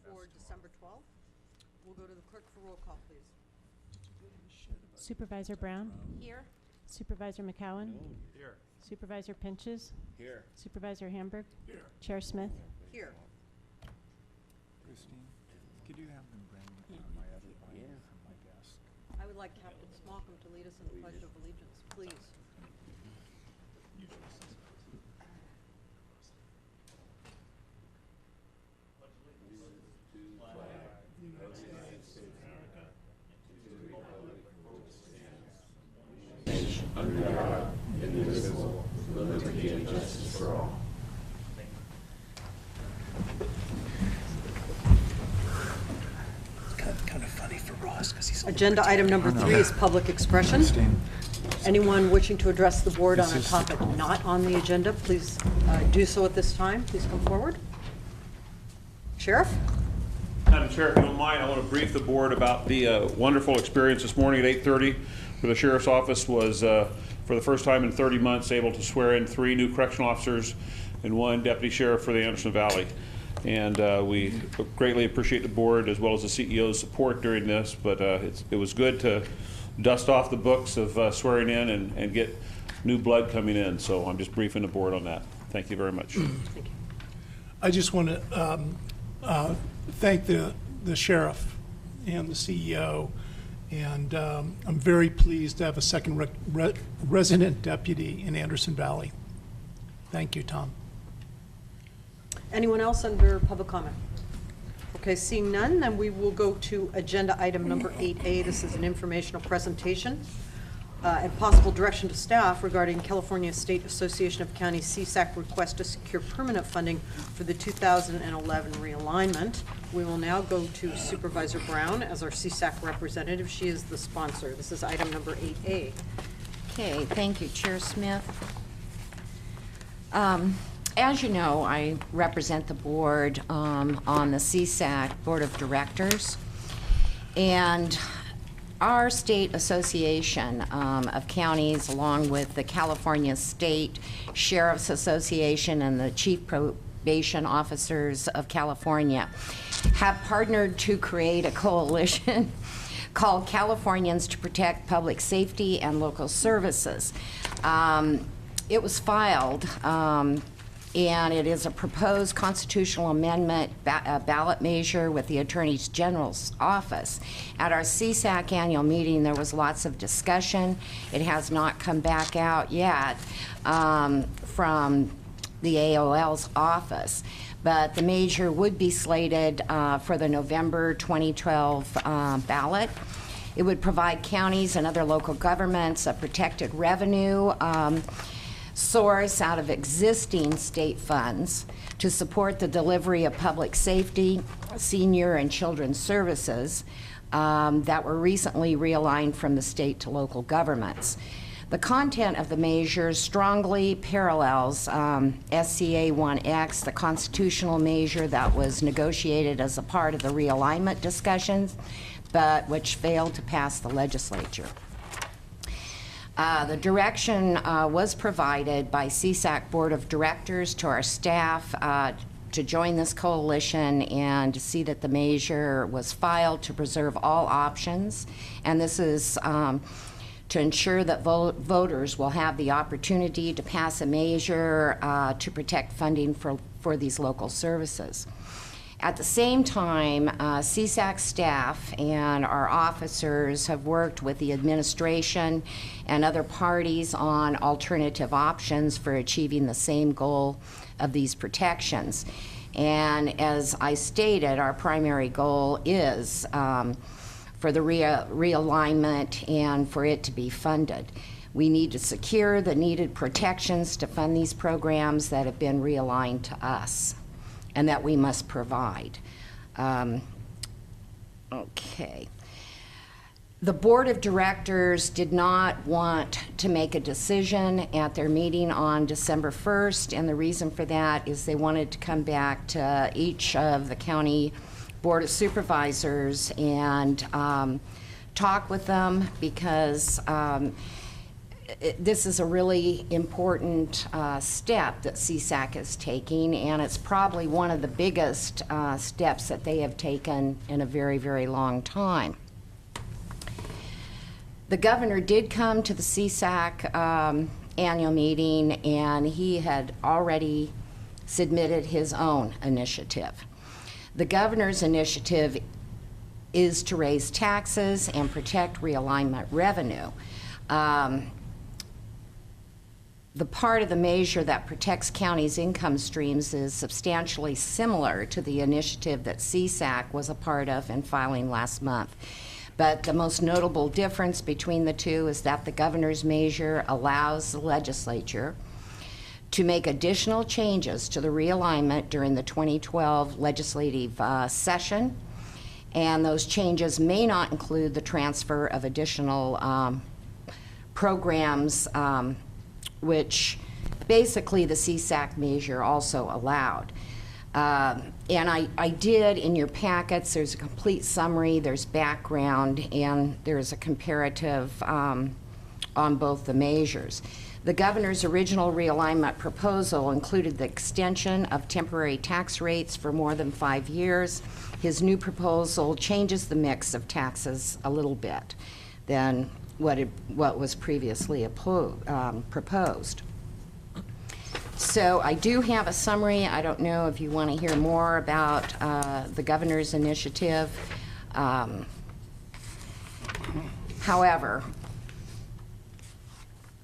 for December 12th. We'll go to the clerk for roll call, please. Supervisor Brown? Here. Supervisor McCowan? Here. Supervisor Pinches? Here. Supervisor Hamburg? Here. Chair Smith? Here. Christine, could you have them bring my other binder from my desk? I would like Captain Smallcombe to lead us in the Pledge of Allegiance, please. Under God, indivisible, with liberty and justice for all. Kind of funny for Ross because he's Agenda item number 3 is public expression. Christine, Anyone wishing to address the board on a This is- topic not on the agenda, please do so at this time. Please come forward. Sheriff? Madam Chair, if you don't mind, I want to brief the board about the wonderful experience this morning at 8:30, where the Sheriff's Office was, for the first time in 30 months, able to swear in 3 new correctional officers and 1 deputy sheriff for the Anderson Valley. And we greatly appreciate the board as well as the CEO's support during this, but it was good to dust off the books of swearing in and get new blood coming in. So I'm just briefing the board on that. Thank you very much. Thank you. I just want to thank the sheriff and the CEO, and I'm very pleased to have a second resident deputy in Anderson Valley. Thank you, Tom. Anyone else under public comment? Okay, seeing none, then we will go to agenda item number 8A. This is an informational presentation and possible direction to staff regarding California State Association of Counties CSAC request to secure permanent funding for the 2011 realignment. We will now go to Supervisor Brown as our CSAC representative. She is the sponsor. This is item number 8A. Okay, thank you, Chair Smith. As you know, I represent the board on the CSAC Board of Directors, and our state association of counties, along with the California State Sheriff's Association and the Chief Probation Officers of California, have partnered to create a coalition called Californians to Protect Public Safety and Local Services. It was filed, and it is a proposed constitutional amendment ballot measure with the Attorney General's office. At our CSAC annual meeting, there was lots of discussion. It has not come back out yet from the AOL's office, but the measure would be slated for the November 2012 ballot. It would provide counties and other local governments a protected revenue source out of existing state funds to support the delivery of public safety, senior and children's services that were recently realigned from the state to local governments. The content of the measure strongly parallels SCA 1X, the constitutional measure that was negotiated as a part of the realignment discussions, but which failed to pass the legislature. The direction was provided by CSAC Board of Directors to our staff to join this coalition and to see that the measure was filed to preserve all options. And this is to ensure that voters will have the opportunity to pass a measure to protect funding for these local services. At the same time, CSAC staff and our officers have worked with the administration and other parties on alternative options for achieving the same goal of these protections. And as I stated, our primary goal is for the realignment and for it to be funded. We need to secure the needed protections to fund these programs that have been realigned to us and that we must provide. Okay. The Board of Directors did not want to make a decision at their meeting on December 1st, and the reason for that is they wanted to come back to each of the county Board of Supervisors and talk with them, because this is a really important step that CSAC is taking, and it's probably one of the biggest steps that they have taken in a very, very long time. The governor did come to the CSAC annual meeting, and he had already submitted his own initiative. The governor's initiative is to raise taxes and protect realignment revenue. The part of the measure that protects counties' income streams is substantially similar to the initiative that CSAC was a part of in filing last month. But the most notable difference between the two is that the governor's measure allows the legislature to make additional changes to the realignment during the 2012 legislative session, and those changes may not include the transfer of additional programs, which basically the CSAC measure also allowed. And I did, in your packets, there's a complete summary, there's background, and there's a comparative on both the measures. The governor's original realignment proposal included the extension of temporary tax rates for more than 5 years. His new proposal changes the mix of taxes a little bit than what was previously proposed. So I do have a summary. I don't know if you want to hear more about the governor's initiative. However,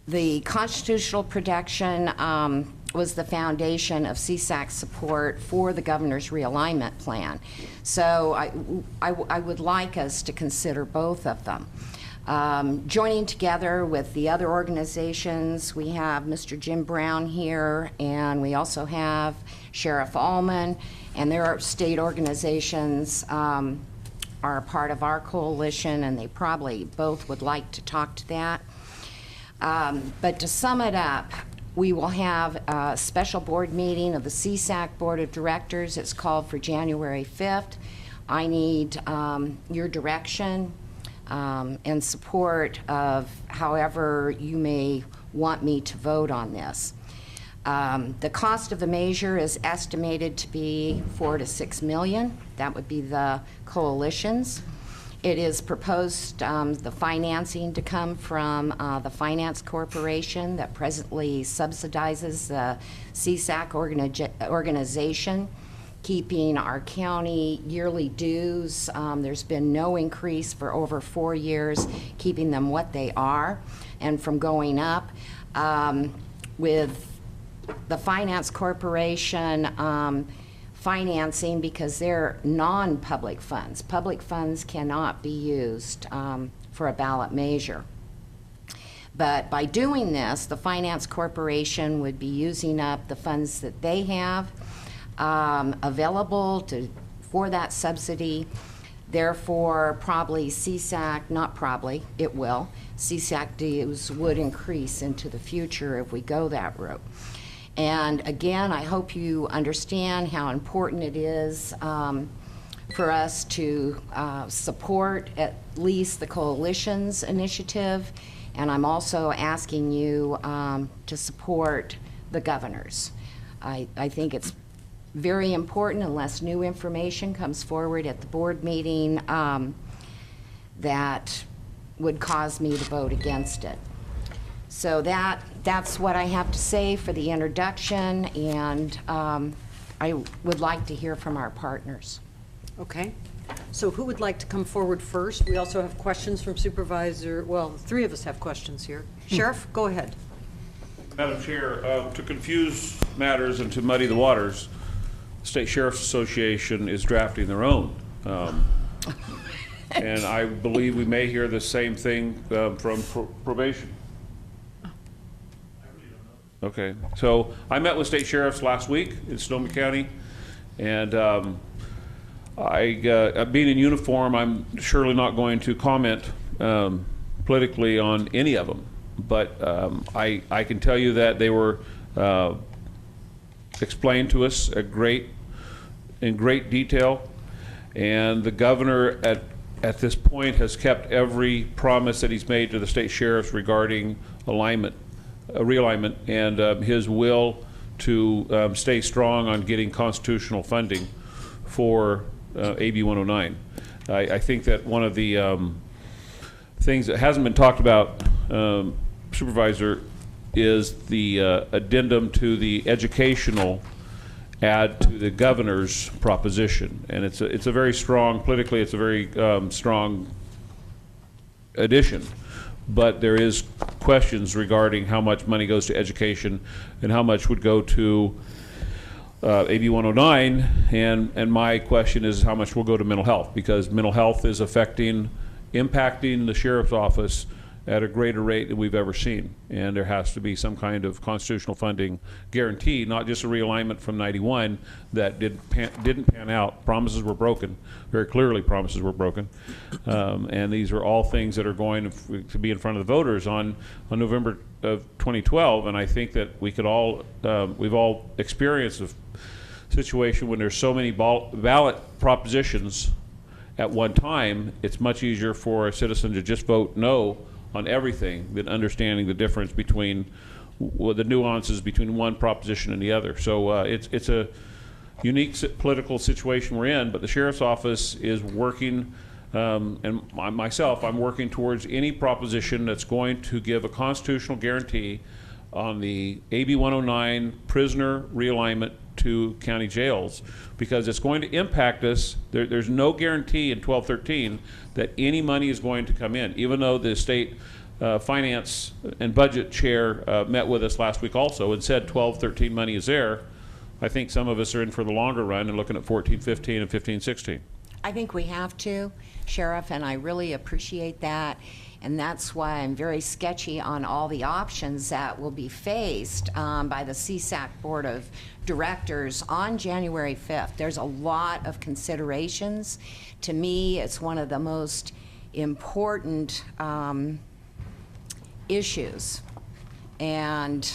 the constitutional protection was the foundation of CSAC's support for the governor's realignment plan. So I would like us to consider both of them. Joining together with the other organizations, we have Mr. Jim Brown here, and we also have Sheriff Allman, and their state organizations are a part of our coalition, and they probably both would like to talk to that. But to sum it up, we will have a special board meeting of the CSAC Board of Directors. It's called for January 5th. I need your direction and support of however you may want me to vote on this. The cost of the measure is estimated to be $4 to $6 million. That would be the coalitions. It is proposed the financing to come from the Finance Corporation that presently subsidizes the CSAC organization, keeping our county yearly dues. There's been no increase for over 4 years, keeping them what they are and from going up. With the Finance Corporation financing, because they're non-public funds. Public funds cannot be used for a ballot measure. But by doing this, the Finance Corporation would be using up the funds that they have available for that subsidy. Therefore, probably CSAC, not probably, it will, CSAC dues would increase into the future if we go that route. And again, I hope you understand how important it is for us to support at least the coalition's initiative, and I'm also asking you to support the governor's. I think it's very important, unless new information comes forward at the board meeting, that would cause me to vote against it. So that's what I have to say for the introduction, and I would like to hear from our partners. Okay. So who would like to come forward first? We also have questions from Supervisor, well, 3 of us have questions here. Sheriff, go ahead. Madam Chair, to confuse matters and to muddy the waters, the State Sheriff's Association is drafting their own. And I believe we may hear the same thing from probation. Okay, so I met with state sheriffs last week in Sonoma County, and being in uniform, I'm surely not going to comment politically on any of them, but I can tell you that they were explained to us in great detail, and the governor at this point, has kept every promise that he's made to the state sheriffs regarding realignment, and his will to stay strong on getting constitutional funding for AB 109. I think that one of the things that hasn't been talked about, Supervisor, is the addendum to the educational add to the governor's proposition, and it's a very strong, politically it's a very strong addition, but there is questions regarding how much money goes to education and how much would go to AB 109, and my question is how much will go to mental health, because mental health is impacting the sheriff's office at a greater rate than we've ever seen, and there has to be some kind of constitutional funding guarantee, not just a realignment from 91 that didn't pan out. Promises were broken, very clearly promises were broken, and these are all things that are going to be in front of the voters on November of 2012, and I think that we could all, we've all experienced a situation when there's so many ballot propositions at one time. It's much easier for a citizen to just vote no on everything than understanding the difference between the nuances between one proposition and the other. So it's a unique political situation we're in, but the sheriff's office is working, and myself, I'm working towards any proposition that's going to give a constitutional guarantee on the AB 109 prisoner realignment to county jails, because it's going to impact us. There's no guarantee in 1213 that any money is going to come in, even though the state finance and budget chair met with us last week also and said 1213 money is there. I think some of us are in for the longer run and looking at 1415 and 1516. I think we have to, Sheriff, and I really appreciate that. And that's why I'm very sketchy on all the options that will be faced by the CSAC Board of Directors on January 5th. There's a lot of considerations. To me, it's one of the most important issues and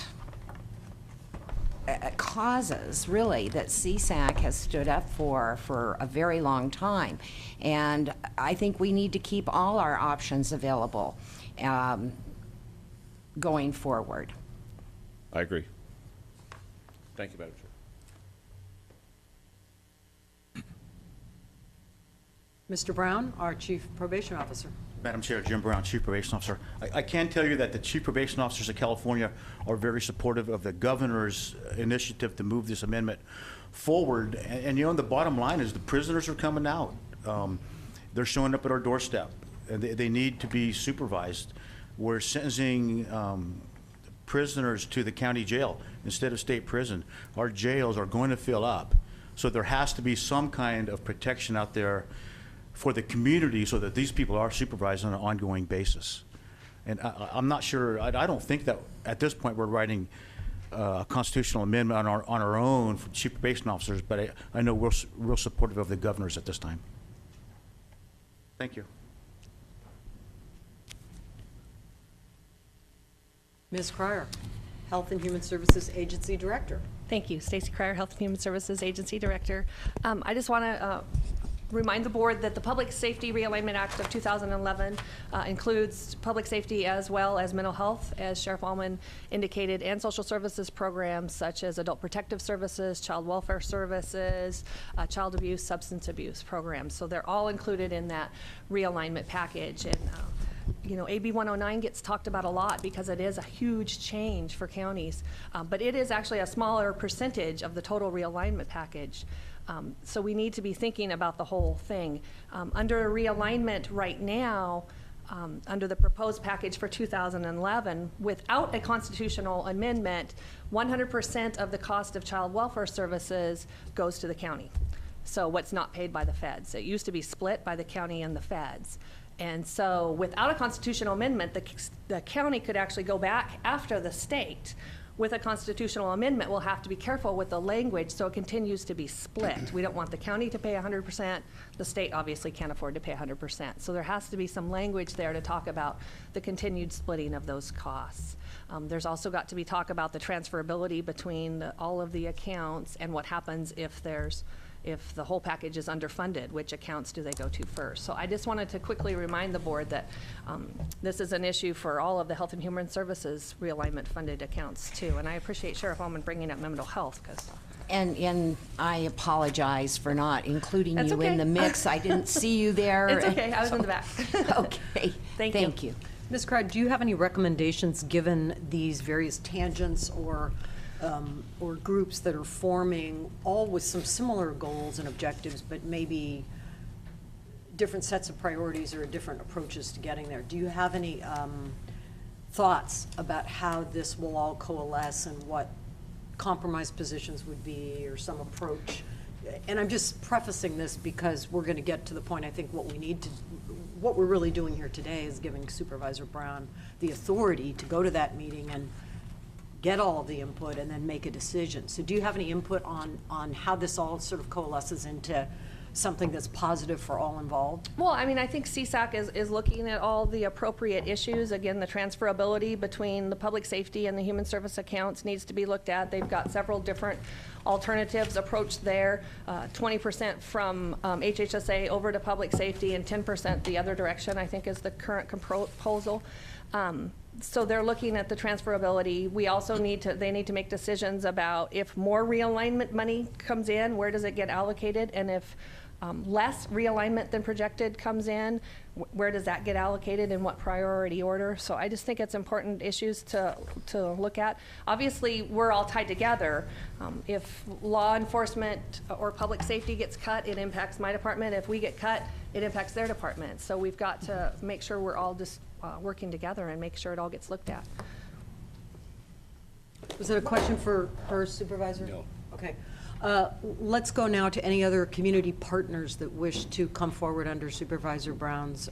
causes, really, that CSAC has stood up for a very long time. And I think we need to keep all our options available going forward. I agree. Thank you, Madam Chair. Mr. Brown, our Chief Probation Officer. Madam Chair, Jim Brown, Chief Probation Officer. I can tell you that the Chief Probation Officers of California are very supportive of the governor's initiative to move this amendment forward. And you know, the bottom line is the prisoners are coming out. They're showing up at our doorstep. They need to be supervised. We're sentencing prisoners to the county jail instead of state prison. Our jails are going to fill up. So there has to be some kind of protection out there for the community so that these people are supervised on an ongoing basis. And I'm not sure, I don't think that at this point we're writing a constitutional amendment on our own for chief probation officers, but I know we're real supportive of the governors at this time. Thank you. Ms. Cryer, Health and Human Services Agency Director. Thank you. Stacy Cryer, Health and Human Services Agency Director. I just want to remind the board that the Public Safety Realignment Act of 2011 includes public safety as well as mental health, as Sheriff Allman indicated, and social services programs such as adult protective services, child welfare services, child abuse, substance abuse programs. So they're all included in that realignment package. And you know, AB 109 gets talked about a lot because it is a huge change for counties, but it is actually a smaller percentage of the total realignment package. So we need to be thinking about the whole thing. Under a realignment right now, under the proposed package for 2011, without a constitutional amendment, 100% of the cost of child welfare services goes to the county. So what's not paid by the feds. It used to be split by the county and the feds. And so without a constitutional amendment, the county could actually go back after the state. With a constitutional amendment, we'll have to be careful with the language so it continues to be split. We don't want the county to pay 100%. The state obviously can't afford to pay 100%. So there has to be some language there to talk about the continued splitting of those costs. There's also got to be talk about the transferability between all of the accounts and what happens if there's if the whole package is underfunded, which accounts do they go to first? So I just wanted to quickly remind the board that this is an issue for all of the Health and Human Services realignment funded accounts too. And I appreciate Sheriff Allman bringing up mental health, because And I apologize for not including That's you in okay. the mix. I didn't see you there. it's okay, I was in the back. Okay. Thank you. you. Ms. Cried, do you have any recommendations, given these various tangents or groups that are forming, all with some similar goals and objectives, but maybe different sets of priorities or different approaches to getting there? Do you have any thoughts about how this will all coalesce and what compromise positions would be, or some approach? And I'm just prefacing this because we're going to get to the point, I think what we're really doing here today is giving Supervisor Brown the authority to go to that meeting and get all of the input and then make a decision. So do you have any input on how this all sort of coalesces into something that's positive for all involved? Well, I mean, I think CSAC is looking at all the appropriate issues. Again, the transferability between the public safety and the human service accounts needs to be looked at. They've got several different alternatives approached there, 20% from HHSA over to public safety and 10% the other direction, I think is the current proposal. So they're looking at the transferability. We also they need to make decisions about if more realignment money comes in, where does it get allocated? And if less realignment than projected comes in, where does that get allocated, in what priority order? So I just think it's important issues to look at. Obviously, we're all tied together. If law enforcement or public safety gets cut, it impacts my department. If we get cut, it impacts their department. So we've got to make sure we're all just working together and make sure it all gets looked at. Was it a question for her, Supervisor? No. Okay. Let's go now to any other community partners that wish to come forward under Supervisor Brown's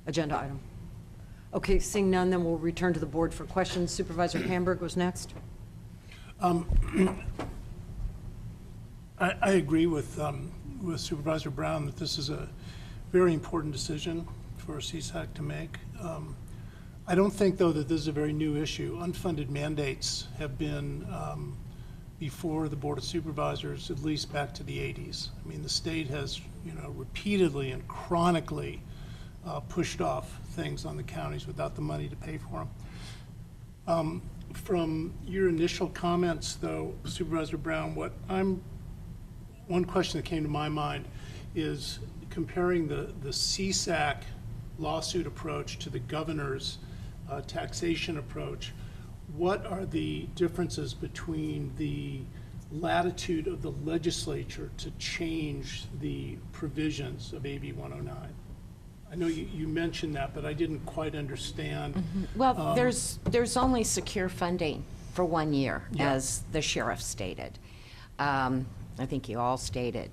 agenda item. Okay, seeing none, then we'll return to the board for questions. Supervisor Hamburg was next. I agree with Supervisor Brown that this is a very important decision for CSAC to make. I don't think, though, that this is a very new issue. Unfunded mandates have been before the Board of Supervisors, at least back to the 80s. I mean, the state has, repeatedly and chronically pushed off things on the counties without the money to pay for them. From your initial comments, though, Supervisor Brown, one question that came to my mind is comparing the CSAC lawsuit approach to the governor's taxation approach. What are the differences between the latitude of the legislature to change the provisions of AB 109? I know you mentioned that, but I didn't quite understand. Well, there's only secure funding for 1 year, Yeah. as the sheriff stated. I think you all stated.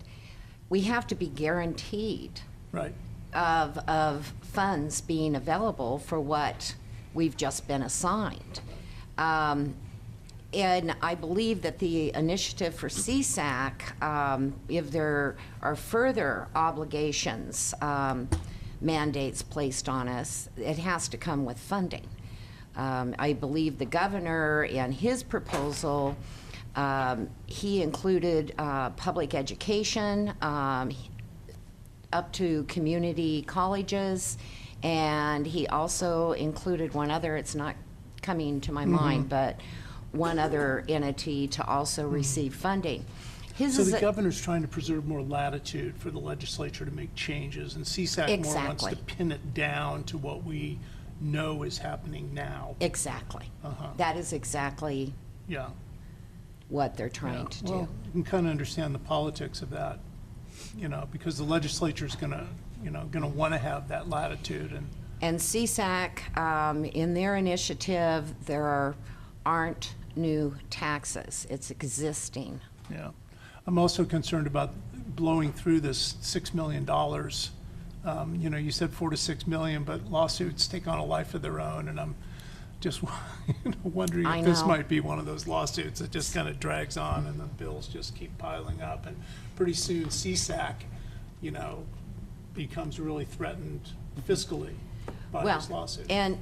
We have to be guaranteed Right. of funds being available for what we've just been assigned. And I believe that the initiative for CSAC, if there are further obligations, mandates placed on us, it has to come with funding. I believe the governor and his proposal, he included public education up to community colleges, and he also included one other, it's not coming to my mind, but one other entity to also receive funding. His So is the a- governor's trying to preserve more latitude for the legislature to make changes, and CSAC more wants to Exactly. pin it down to what we know is happening now. Exactly. Uh-huh. That is exactly Yeah. what they're trying to Well, do. you can kind of understand the politics of that, because the legislature's gonna want to have that latitude, and And CSAC, in their initiative, there aren't new taxes. It's existing. yeah. I'm also concerned about blowing through this $6 million. You said 4 to 6 million, but lawsuits take on a life of their own, and I'm just wondering I if this know. might be one of those lawsuits that just kind of drags on and the bills just keep piling up, and pretty soon CSAC, becomes really threatened fiscally by Well, this lawsuit. and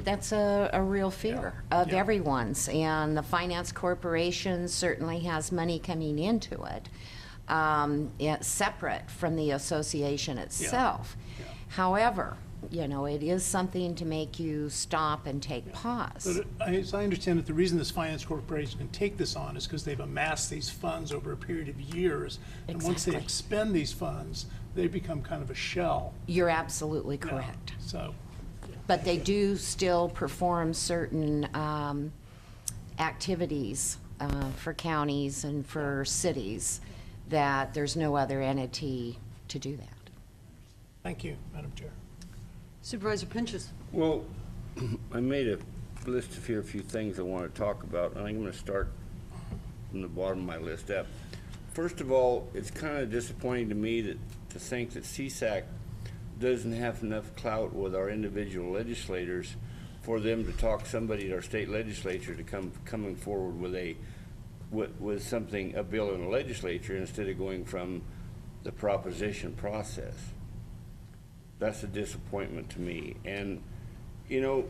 that's a real fear of Yeah. everyone's, and the finance corporation certainly has money coming into it. separate from the association itself. However, you know, it is something to make you stop and take pause. But as I understand it, the reason this finance corporation can take this on is because they've amassed these funds over a period of years. And once they Exactly. expend these funds, they become kind of a shell. You're absolutely Yeah. correct. So, But they do still perform certain activities for counties and for cities that there's no other entity to do that. thank you, Madam Chair. Supervisor Pinches. Well, I made a list of here, a few things I want to talk about, and I'm going to start from the bottom of my list up. First of all, it's kind of disappointing to me to think that CSAC doesn't have enough clout with our individual legislators for them to talk somebody at our state legislature to coming forward with something, a bill in the legislature, instead of going from the proposition process. That's a disappointment to me. And, you know,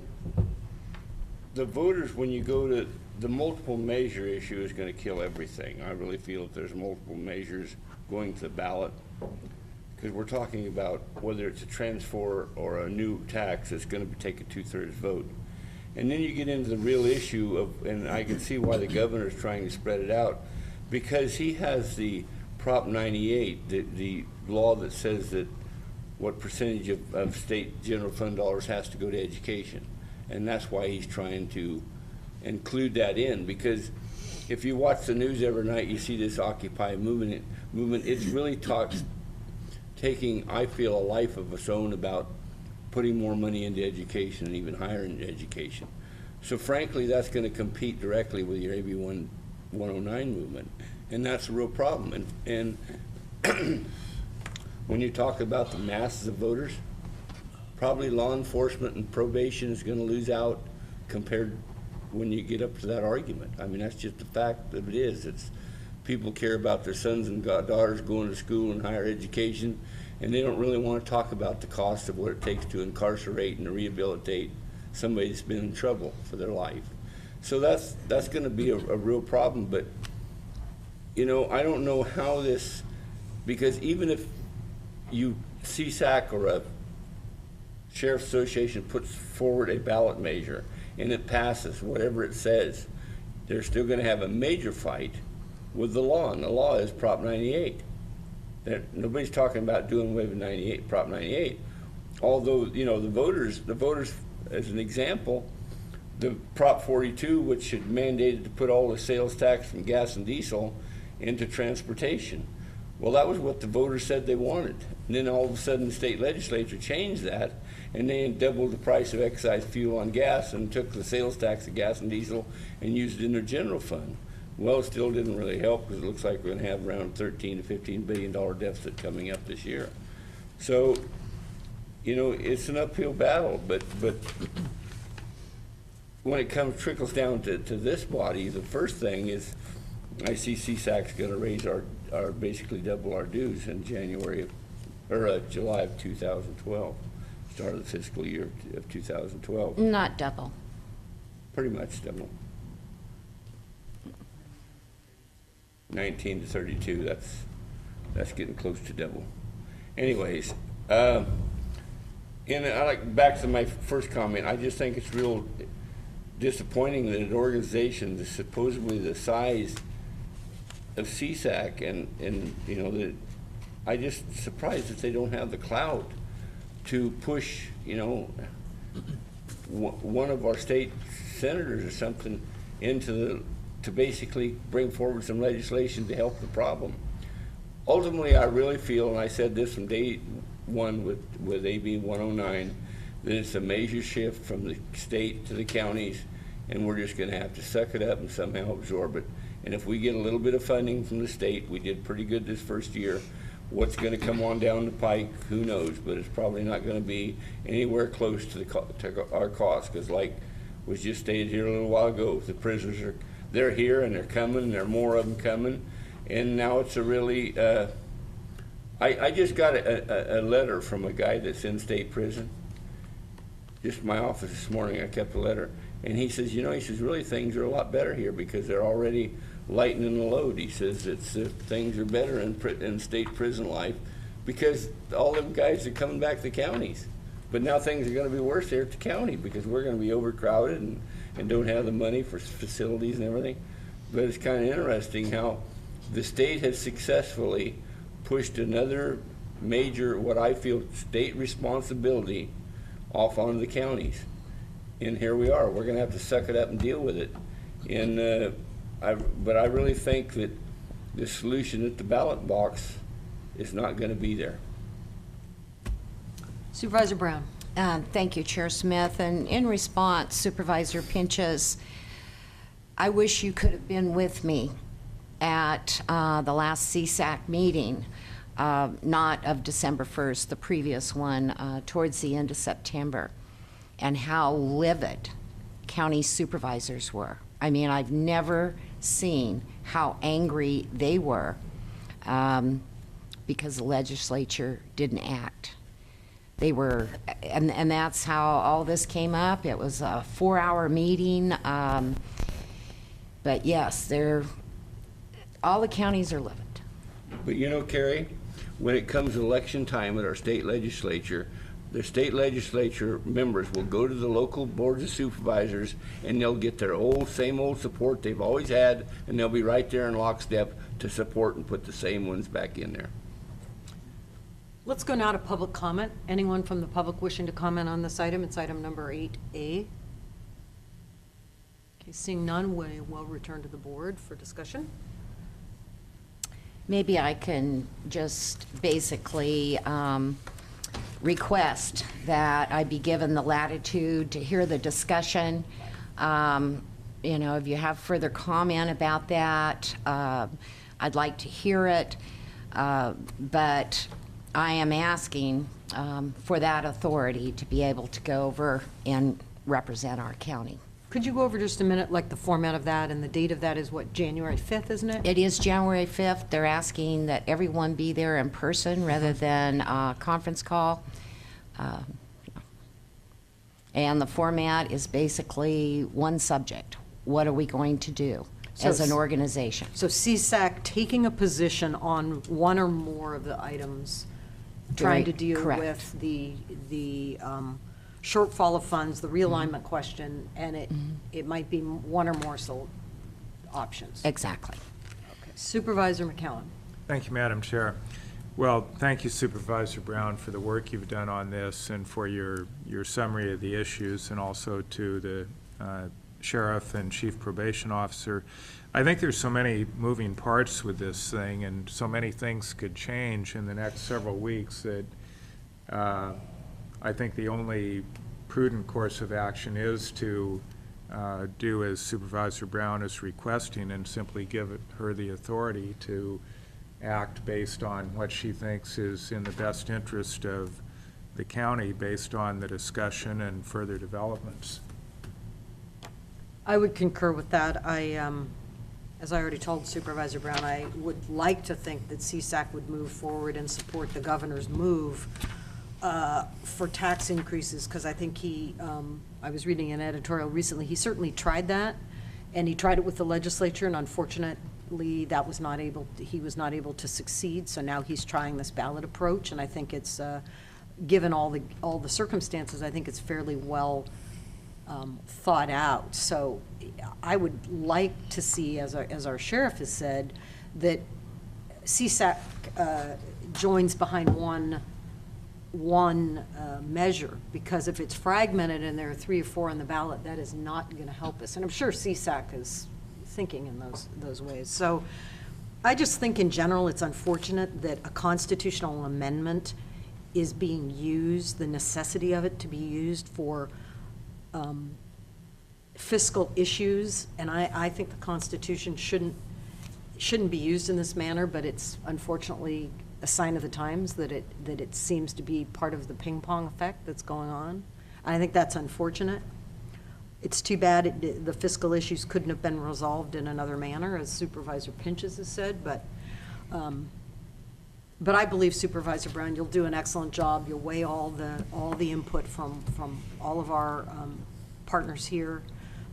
the voters, when you go to the multiple measure issue, is going to kill everything. I really feel if there's multiple measures going to the ballot, because we're talking about whether it's a transfer or a new tax, it's going to take a 2/3 vote. And then you get into the real issue of, and I can see why the governor's trying to spread it out, because he has the Prop 98, the law that says that what percentage of state general fund dollars has to go to education. And that's why he's trying to include that in, because if you watch the news every night, you see this Occupy movement. It's really taking, I feel, a life of its own about putting more money into education and even higher into education. So frankly, that's going to compete directly with your AB 109 movement, and that's a real problem. And when you talk about the masses of voters, probably law enforcement and probation is going to lose out compared when you get up to that argument. I mean, that's just the fact of it is. It's people care about their sons and daughters going to school and higher education, and they don't really want to talk about the cost of what it takes to incarcerate and to rehabilitate somebody that's been in trouble for their life. So that's going to be a real problem. But, you know, I don't know how this, because even if you, CSAC or a Sheriff's Association puts forward a ballot measure and it passes, whatever it says, they're still going to have a major fight with the law, and the law is Prop 98. Nobody's talking about doing away with Prop 98. Although, you know, the voters, as an example, the Prop 42, which had mandated to put all the sales tax from gas and diesel into transportation. Well, that was what the voters said they wanted. And then all of a sudden the state legislature changed that, and they doubled the price of excise fuel on gas and took the sales tax of gas and diesel and used it in their general fund. Well, it still didn't really help, because it looks like we're going to have around $13 to $15 billion deficit coming up this year. So, you know, it's an uphill battle, but when it trickles down to this body, the first thing is I see CSAC's going to raise our basically double our dues in July of 2012, start of the fiscal year of 2012. Not double. Pretty much double. 19 to 32, that's getting close to double. Anyways, and I like, back to my first comment, I just think it's real disappointing that an organization that's supposedly the size of CSAC and you know, that I just surprised that they don't have the clout to push, you know, one of our state senators or something to basically bring forward some legislation to help the problem. Ultimately, I really feel, and I said this from day one with AB 109, that it's a major shift from the state to the counties, and we're just going to have to suck it up and somehow absorb it. And if we get a little bit of funding from the state, we did pretty good this first year. What's going to come on down the pike, who knows? But it's probably not going to be anywhere close to our cost, because like was just stated here a little while ago, the prisoners they're here and they're coming, and there are more of them coming. And now it's a really, I just got a letter from a guy that's in state prison. Just my office this morning, I kept a letter. And he says, you know, he says, really things are a lot better here, because they're already lightening the load. He says it's things are better in state prison life because all them guys are coming back to counties. But now things are going to be worse here at the county because we're going to be overcrowded and don't have the money for facilities and everything. But it's kind of interesting how the state has successfully pushed another major, what I feel, state responsibility off onto the counties. And here we are. We're going to have to suck it up and deal with it. And but I really think that the solution at the ballot box is not going to be there. Supervisor Brown. Thank you, Chair Smith. And in response, Supervisor Pinches, I wish you could have been with me at the last CSAC meeting, not of December 1st, the previous one, towards the end of September, and how livid county supervisors were. I mean, I've never seen how angry they were because the legislature didn't act. They were, and that's how all this came up. It was a 4-hour meeting. But yes, all the counties are livid. But you know, Carrie, when it comes to election time at our state legislature, the state legislature members will go to the local boards of supervisors and they'll get their same old support they've always had, and they'll be right there in lockstep to support and put the same ones back in there. Let's go now to public comment. Anyone from the public wishing to comment on this item? It's item number 8A. Okay, seeing none, we will return to the board for discussion. Maybe I can just basically request that I be given the latitude to hear the discussion. You know, if you have further comment about that, I'd like to hear it. But I am asking for that authority to be able to go over and represent our county. Could you go over just a minute, like the format of that, and the date of that is what, January 5th, isn't it? It is January 5th. They're asking that everyone be there in person rather than a conference call. And the format is basically one subject. What are we going to do as an organization? So CSAC taking a position on one or more of the items, trying to deal correct. with the shortfall of funds, the realignment question, and it might be one or more options. Exactly. Okay. Supervisor McCowan. Thank you, Madam Chair. Well, thank you, Supervisor Brown, for the work you've done on this and for your summary of the issues, and also to the Sheriff and Chief Probation Officer. I think there's so many moving parts with this thing, and so many things could change in the next several weeks that I think the only prudent course of action is to do as Supervisor Brown is requesting and simply give her the authority to act based on what she thinks is in the best interest of the county based on the discussion and further developments. I would concur with that. As I already told Supervisor Brown, I would like to think that CSAC would move forward and support the governor's move for tax increases, because I think I was reading an editorial recently, he certainly tried that, and he tried it with the legislature, and unfortunately, he was not able to succeed, so now he's trying this ballot approach, and I think it's, given all the circumstances, I think it's fairly well thought out. So I would like to see, as our sheriff has said, that CSAC joins behind one measure, because if it's fragmented and there are 3 or 4 on the ballot, that is not going to help us. And I'm sure CSAC is thinking in those ways. So I just think in general it's unfortunate that a constitutional amendment is being used, the necessity of it to be used for fiscal issues, and I think the Constitution shouldn't be used in this manner, but it's unfortunately a sign of the times that it seems to be part of the ping pong effect that's going on. I think that's unfortunate. It's too bad the fiscal issues couldn't have been resolved in another manner, as Supervisor Pinches has said, but I believe, Supervisor Brown, you'll do an excellent job. You'll weigh all the input from all of our partners here,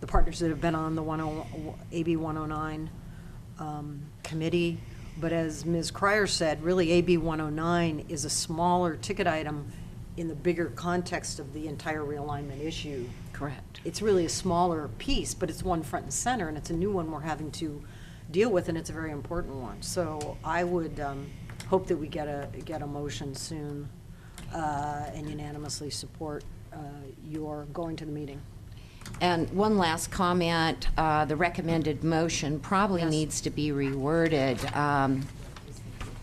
the partners that have been on the AB 109, committee. But as Ms. Cryer said, really AB 109 is a smaller ticket item in the bigger context of the entire realignment issue. Correct. It's really a smaller piece, but it's one front and center, and it's a new one we're having to deal with, and it's a very important one. So I would hope that we get a motion soon and unanimously support your going to the meeting. And one last comment, the recommended motion probably Yes. needs to be reworded.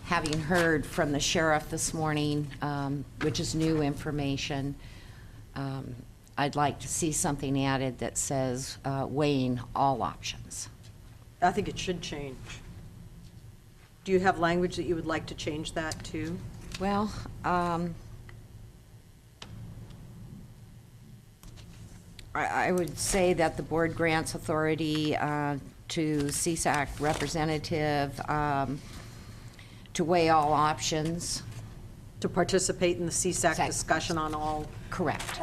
Having heard from the sheriff this morning, which is new information, I'd like to see something added that says weighing all options. I think it should change. Do you have language that you would like to change that to? Well, I would say that the board grants authority to CSAC representative to weigh all options. To participate in the CSAC Exact- discussion on all Correct.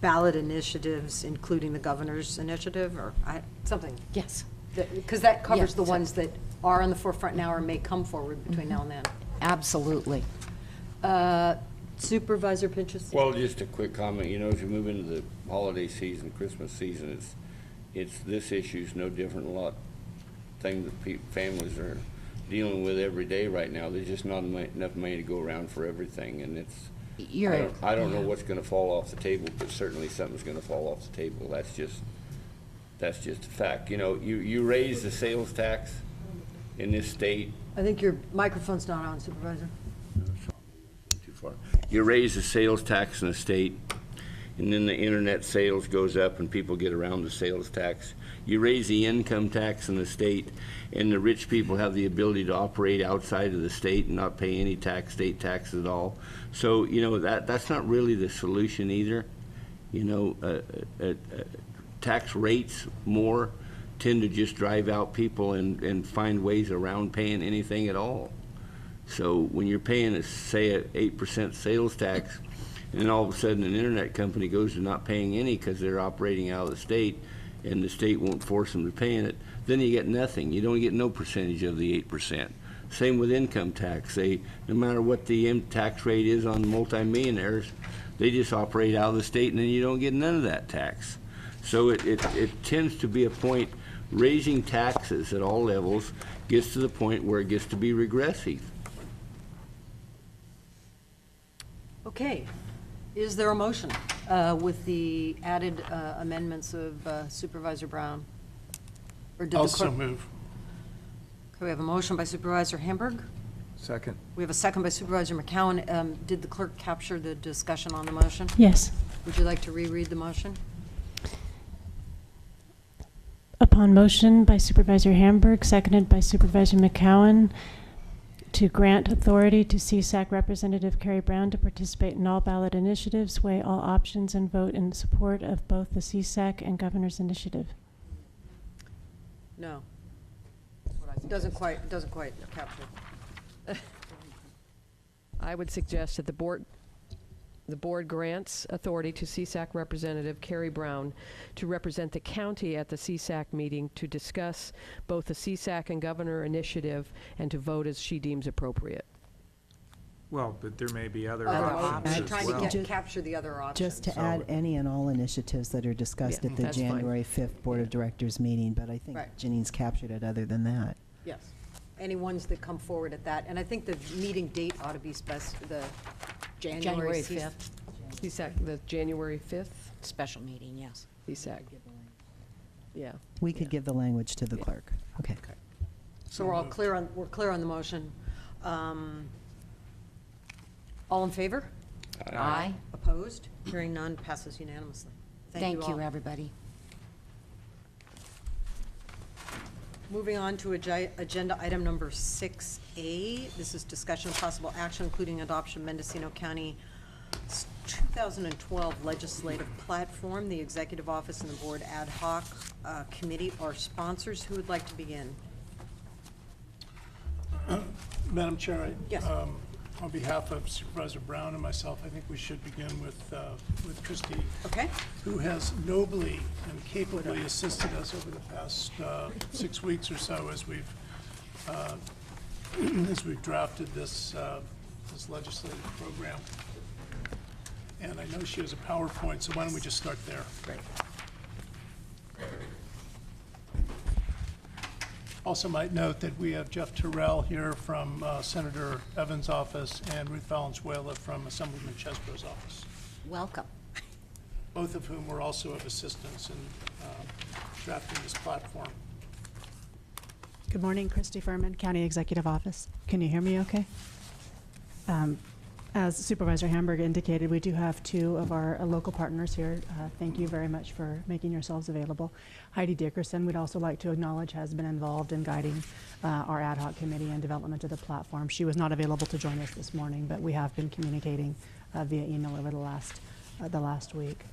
ballot initiatives, including the governor's initiative, or something? Yes, Because that covers Yeah, the so- ones that are on the forefront now or may come forward between now and then. absolutely. Supervisor Pinchas? Well, just a quick comment, you know, as you move into the holiday season, Christmas season, this issue's no different than a lot things that families are dealing with every day right now. There's just not enough money to go around for everything, and I don't know what's gonna fall off the table, but certainly something's gonna fall off the table. That's just a fact. You know, you raise the sales tax in this state. I think your microphone's not on, Supervisor. Too far. You raise the sales tax in the state, and then the internet sales goes up and people get around the sales tax. You raise the income tax in the state, and the rich people have the ability to operate outside of the state and not pay any state tax at all. So, you know, that's not really the solution either. You know, tax rates more tend to just drive out people and find ways around paying anything at all. So when you're paying, say, an 8% sales tax, and then all of a sudden an internet company goes to not paying any because they're operating out of the state, and the state won't force them to paying it, then you get nothing. You don't get no percentage of the 8%. Same with income tax. No matter what the tax rate is on multimillionaires, they just operate out of the state, and then you don't get none of that tax. So it tends to be a point, raising taxes at all levels gets to the point where it gets to be regressive. Okay. Is there a motion with the added amendments of Supervisor Brown? Or did the Also clerk- move. Okay, we have a motion by Supervisor Hamburg. Second. We have a second by Supervisor McCowan. Did the clerk capture the discussion on the motion? Yes. Would you like to reread the motion? Upon motion by Supervisor Hamburg, seconded by Supervisor McCowan, to grant authority to CSAC Representative Carrie Brown to participate in all ballot initiatives, weigh all options, and vote in support of both the CSAC and Governor's initiative. No. Doesn't quite capture. I would suggest that the board grants authority to CSAC Representative Carrie Brown to represent the county at the CSAC meeting to discuss both the CSAC and Governor initiative and to vote as she deems appropriate. Well, but there may be other Other options options. as I'm trying well. to capture the other options. Just to So- add any and all initiatives that are discussed Yeah, at the that's fine. January 5th Board of Directors meeting, but I think Right. Janine's captured it other than that. Yes. Any ones that come forward at that. And I think the meeting date ought to be the January January 5th. 5th, CSAC, the January 5th special meeting, yes. CSAC. Yeah. We could give the language to the Yeah. clerk. Okay. So we're clear on the motion. All in favor? Aye. Opposed? Hearing none, passes unanimously. Thank you, all. everybody. Moving on to agenda item number 6A. This is discussion of possible action, including adoption of Mendocino County 2012 legislative platform. The Executive Office and the Board Ad Hoc Committee are sponsors. Who would like to begin? Madam Chair, Yes. On behalf of Supervisor Brown and myself, I think we should begin with Christie, Okay? who has nobly and capably assisted us over the past 6 weeks or so as we've drafted this legislative program. And I know she has a PowerPoint, so why don't we just start there? Great. Also might note that we have Jeff Terrell here from Senator Evans' office and Ruth Valenzuela from Assemblyman Chesbro's office, Welcome. both of whom were also of assistance in drafting this platform. Good morning, Christy Furman, County Executive Office. Can you hear me okay? As Supervisor Hamburg indicated, we do have two of our local partners here. Thank you very much for making yourselves available. Heidi Dickerson, we'd also like to acknowledge, has been involved in guiding our ad hoc committee and development of the platform. She was not available to join us this morning, but we have been communicating via email over the last week.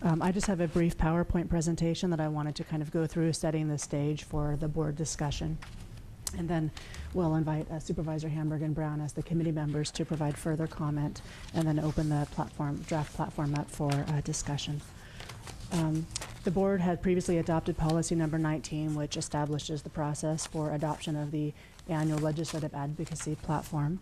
I just have a brief PowerPoint presentation that I wanted to kind of go through, setting the stage for the board discussion. And then we'll invite Supervisor Hamburg and Brown as the committee members to provide further comment, and then open the draft platform up for discussion. The board had previously adopted policy number 19, which establishes the process for adoption of the annual legislative advocacy platform.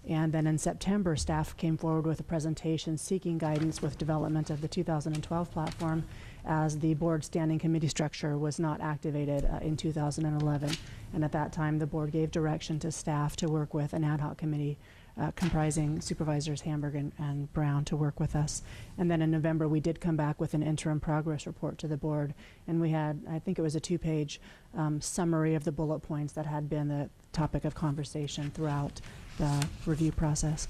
And then in September, staff came forward with a presentation seeking guidance with development of the 2012 platform, as the board standing committee structure was not activated in 2011. And at that time, the board gave direction to staff to work with an ad hoc committee comprising Supervisors Hamburg and Brown to work with us. And then in November, we did come back with an interim progress report to the board. And we had, I think it was a 2-page summary of the bullet points that had been the topic of conversation throughout the review process.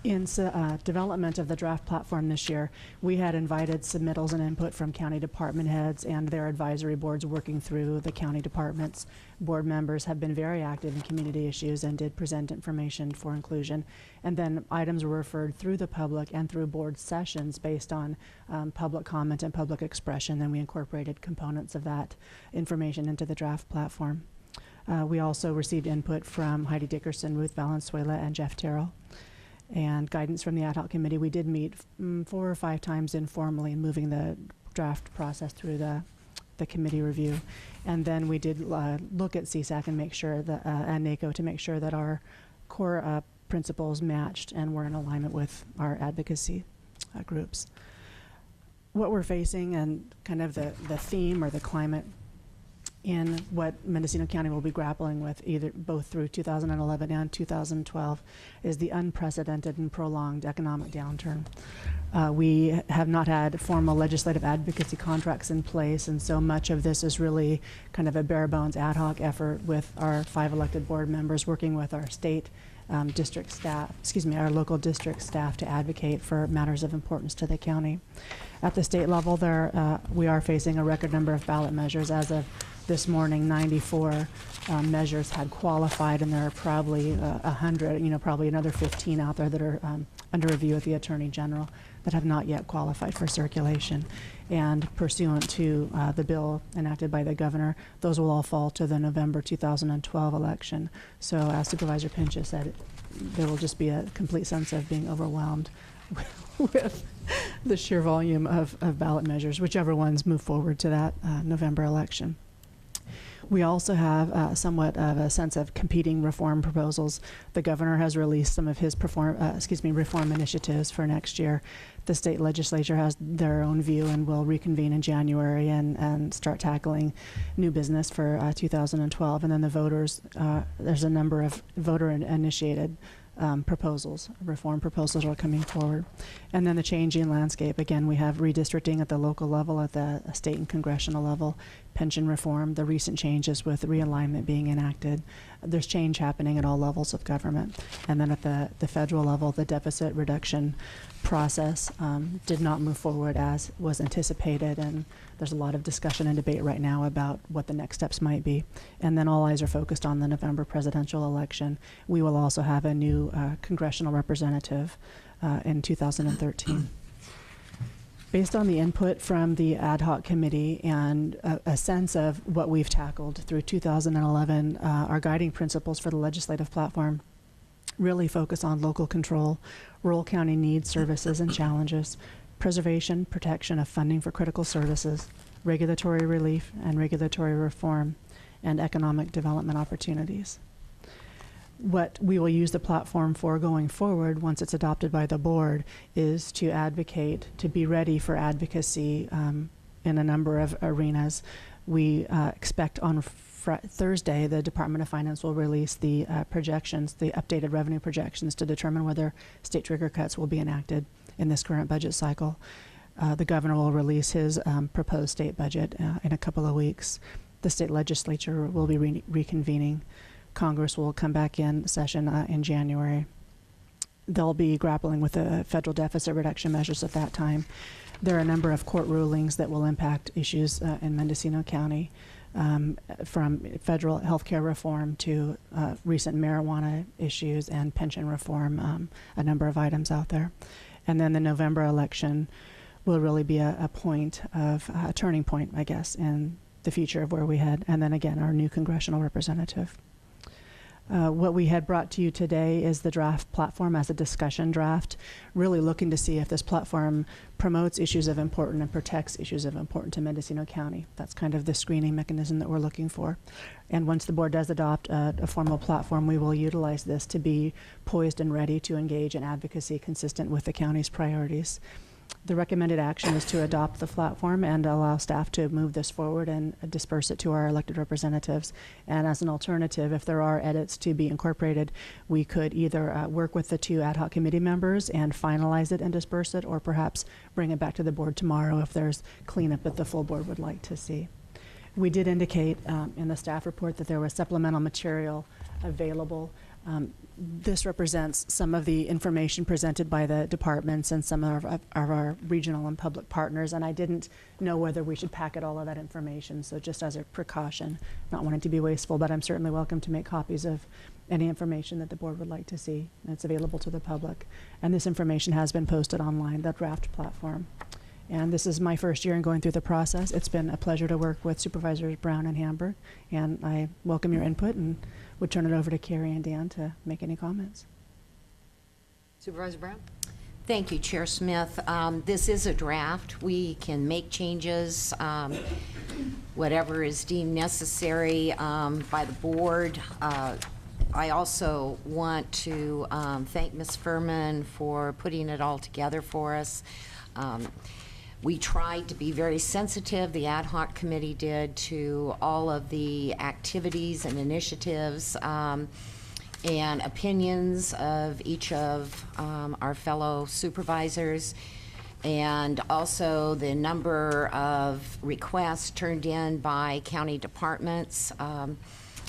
In development of the draft platform this year, we had invited submittals and input from county department heads and their advisory boards working through the county departments. Board members have been very active in community issues and did present information for inclusion. And then items were referred through the public and through board sessions based on public comment and public expression. And we incorporated components of that information into the draft platform. We also received input from Heidi Dickerson, Ruth Valenzuela, and Jeff Terrell, and guidance from the ad hoc committee. We did meet 4 or 5 times informally, moving the draft process through the committee review. And then we did look at CSAC and make sure that, and NACO, to make sure that our core principles matched and were in alignment with our advocacy groups. What we're facing and kind of the theme or the climate in what Mendocino County will be grappling with both through 2011 and 2012 is the unprecedented and prolonged economic downturn. We have not had formal legislative advocacy contracts in place, and so much of this is really kind of a bare bones ad hoc effort with our 5 elected board members working with our state district staff, our local district staff, to advocate for matters of importance to the county. At the state level, we are facing a record number of ballot measures. As of this morning, 94 measures had qualified, and there are probably 100, probably another 15 out there that are under review at the Attorney General that have not yet qualified for circulation. And pursuant to the bill enacted by the governor, those will all fall to the November 2012 election. So as Supervisor Pinchas said, there will just be a complete sense of being overwhelmed with the sheer volume of ballot measures, whichever ones move forward to that November election. We also have somewhat of a sense of competing reform proposals. The governor has released some of his reform initiatives for next year. The state legislature has their own view and will reconvene in January and start tackling new business for 2012. And then the voters, there's a number of voter-initiated reform proposals are coming forward. And then the changing landscape. Again, we have redistricting at the local level, at the state and congressional level, pension reform, the recent changes with realignment being enacted. There's change happening at all levels of government. And then at the federal level, the deficit reduction process did not move forward as was anticipated, and there's a lot of discussion and debate right now about what the next steps might be. And then all eyes are focused on the November presidential election. We will also have a new congressional representative in 2013. Based on the input from the ad hoc committee and a sense of what we've tackled through 2011, our guiding principles for the legislative platform, really focus on local control, rural county needs, services, and challenges, preservation, protection of funding for critical services, regulatory relief and regulatory reform, and economic development opportunities. What we will use the platform for going forward, once it's adopted by the board, is to advocate, to be ready for advocacy in a number of arenas. We expect on Thursday, the Department of Finance will release the projections, the updated revenue projections, to determine whether state trigger cuts will be enacted in this current budget cycle. The governor will release his proposed state budget in a couple of weeks. The state legislature will be reconvening. Congress will come back in session in January. They'll be grappling with the federal deficit reduction measures at that time. There are a number of court rulings that will impact issues in Mendocino County, from federal health care reform to recent marijuana issues and pension reform, a number of items out there. And then the November election will really be a point of a turning point, I guess, in the future of where we head. And then again, our new congressional representative. What we had brought to you today is the draft platform as a discussion draft, really looking to see if this platform promotes issues of importance and protects issues of importance to Mendocino County. That's kind of the screening mechanism that we're looking for. And once the board does adopt a formal platform, we will utilize this to be poised and ready to engage in advocacy consistent with the county's priorities. The recommended action is to adopt the platform and allow staff to move this forward and disperse it to our elected representatives. And as an alternative, if there are edits to be incorporated, we could either work with the two ad hoc committee members and finalize it and disperse it, or perhaps bring it back to the board tomorrow if there's cleanup that the full board would like to see. We did indicate in the staff report that there was supplemental material available. This represents some of the information presented by the departments and some of our regional and public partners, and I didn't know whether we should packet all of that information, so just as a precaution, not wanting to be wasteful, but I'm certainly welcome to make copies of any information that the board would like to see. It's available to the public, and this information has been posted online, the draft platform. And this is my first year in going through the process. It's been a pleasure to work with Supervisors Brown and Hamburg, and I welcome your input and would turn it over to Carrie and Dan to make any comments. Supervisor Brown? Thank you, Chair Smith. This is a draft. We can make changes, whatever is deemed necessary by the board. I also want to thank Ms. Furman for putting it all together for us. We tried to be very sensitive, the ad hoc committee did, to all of the activities and initiatives and opinions of each of our fellow supervisors, and also the number of requests turned in by county departments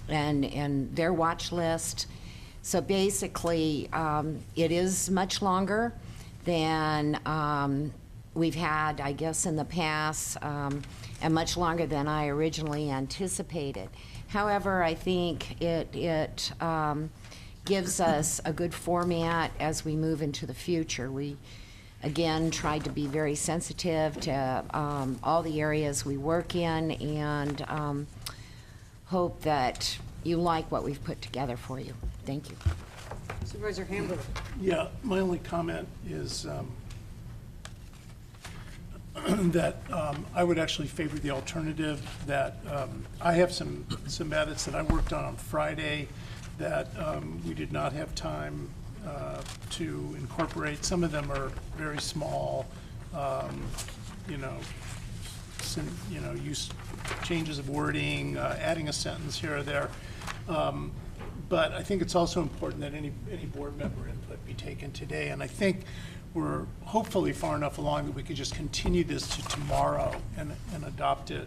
and their watch list. So basically, it is much longer than we've had, I guess, in the past, and much longer than I originally anticipated. However, I think it gives us a good format as we move into the future. We, again, tried to be very sensitive to all the areas we work in, and hope that you like what we've put together for you. Thank you. Supervisor Hamburg? Yeah, my only comment is that I would actually favor the alternative, that I have some edits that I worked on Friday that we did not have time to incorporate. Some of them are very small, use changes of wording, adding a sentence here or there. But I think it's also important that any board member input be taken today, and I think we're hopefully far enough along that we could just continue this to tomorrow and adopt it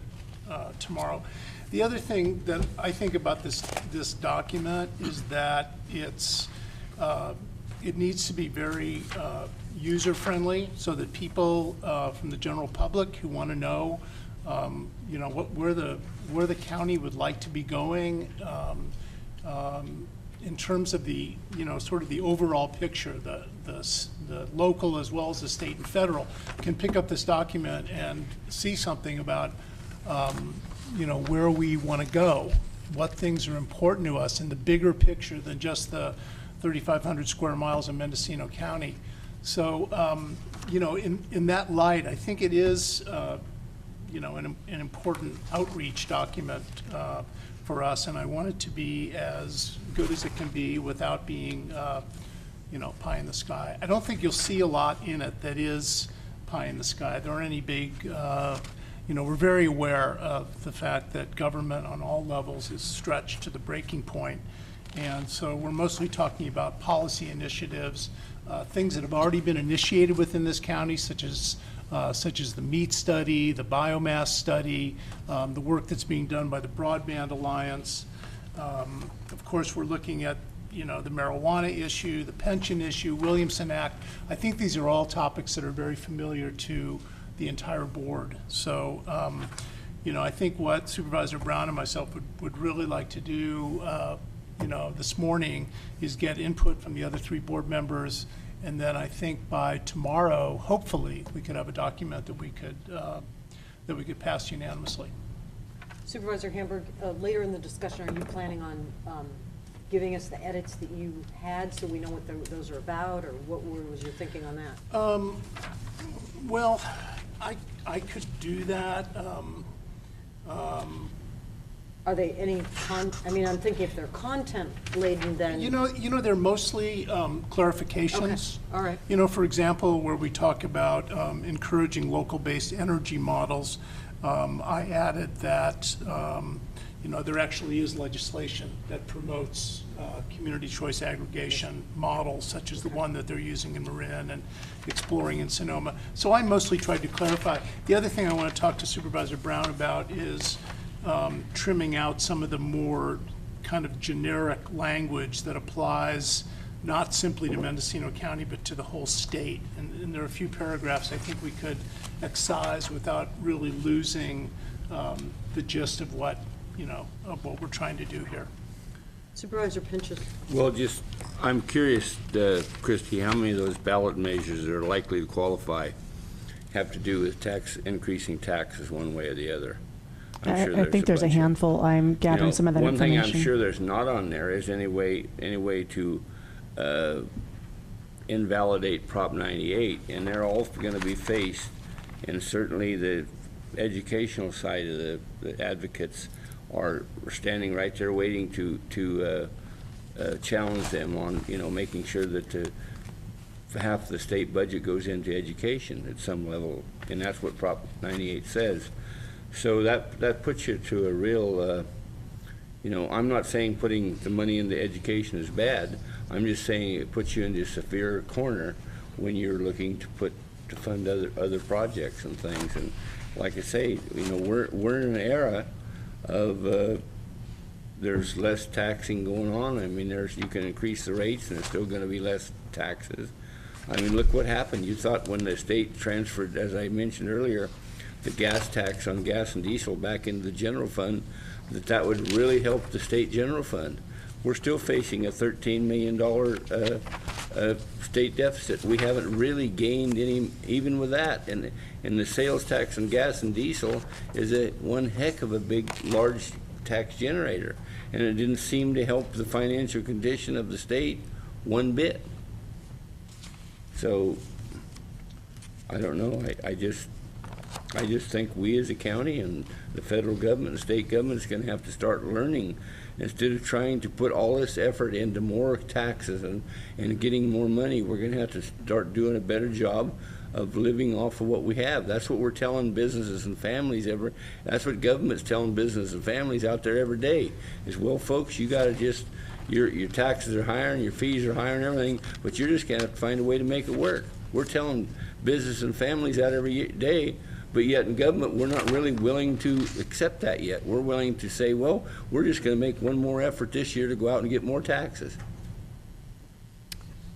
tomorrow. The other thing that I think about this document is that it needs to be very user-friendly, so that people from the general public who want to know, where the county would like to be going in terms of the, sort of the overall picture, the local as well as the state and federal, can pick up this document and see something about, where we want to go, what things are important to us in the bigger picture than just the 3,500 square miles in Mendocino County. So, in that light, I think it is, an important outreach document for us, and I want it to be as good as it can be without being, pie in the sky. I don't think you'll see a lot in it that is pie in the sky. There aren't any big, we're very aware of the fact that government on all levels is stretched to the breaking point. And so we're mostly talking about policy initiatives, things that have already been initiated within this county, such as the meat study, the biomass study, the work that's being done by the Broadband Alliance. Of course, we're looking at the marijuana issue, the pension issue, Williamson Act. I think these are all topics that are very familiar to the entire board. So, I think what Supervisor Brown and myself would really like to do, this morning is get input from the other 3 board members, and then I think by tomorrow, hopefully, we could have a document that we could pass unanimously. Supervisor Hamburg, later in the discussion, are you planning on giving us the edits that you had so we know what those are about, or what was your thinking on that? Well, I could do that. Are they any I'm thinking if they're content laden, then. They're mostly clarifications. Okay. All right. For example, where we talk about encouraging local-based energy models, I added that, there actually is legislation that promotes community choice aggregation models, such as the one that they're using in Marin and exploring in Sonoma. So I mostly tried to clarify. The other thing I want to talk to Supervisor Brown about is trimming out some of the more kind of generic language that applies not simply to Mendocino County, but to the whole state. And there are a few paragraphs I think we could excise without really losing the gist of what we're trying to do here. Supervisor Pinchas. Well, I'm curious, Christie, how many of those ballot measures that are likely to qualify have to do with increasing taxes one way or the other? I think there's a handful. I'm gathering some of that information. One thing I'm sure there's not on there is any way to invalidate Prop 98, and they're all going to be faced, and certainly the educational side of the advocates are standing right there waiting to challenge them on, making sure that half the state budget goes into education at some level, and that's what Prop 98 says. So that puts you to a real, I'm not saying putting the money into education is bad. I'm just saying it puts you into a severe corner when you're looking to fund other projects and things. And like I say, we're in an era of there's less taxing going on. You can increase the rates and there's still going to be less taxes. Look what happened. You thought when the state transferred, as I mentioned earlier, the gas tax on gas and diesel back into the general fund, that would really help the state general fund. We're still facing a $13 million state deficit. We haven't really gained any, even with that. And the sales tax on gas and diesel is one heck of a big, large tax generator. And it didn't seem to help the financial condition of the state one bit. So, I don't know. I just think we as a county and the federal government, the state government is going to have to start learning. Instead of trying to put all this effort into more taxes and getting more money, we're going to have to start doing a better job of living off of what we have. That's what we're telling businesses and families that's what government's telling businesses and families out there every day is, well, folks, you got to your taxes are higher and your fees are higher and everything, but you're just going to have to find a way to make it work. We're telling business and families that every day. But yet in government, we're not really willing to accept that yet. We're willing to say, well, we're just going to make one more effort this year to go out and get more taxes.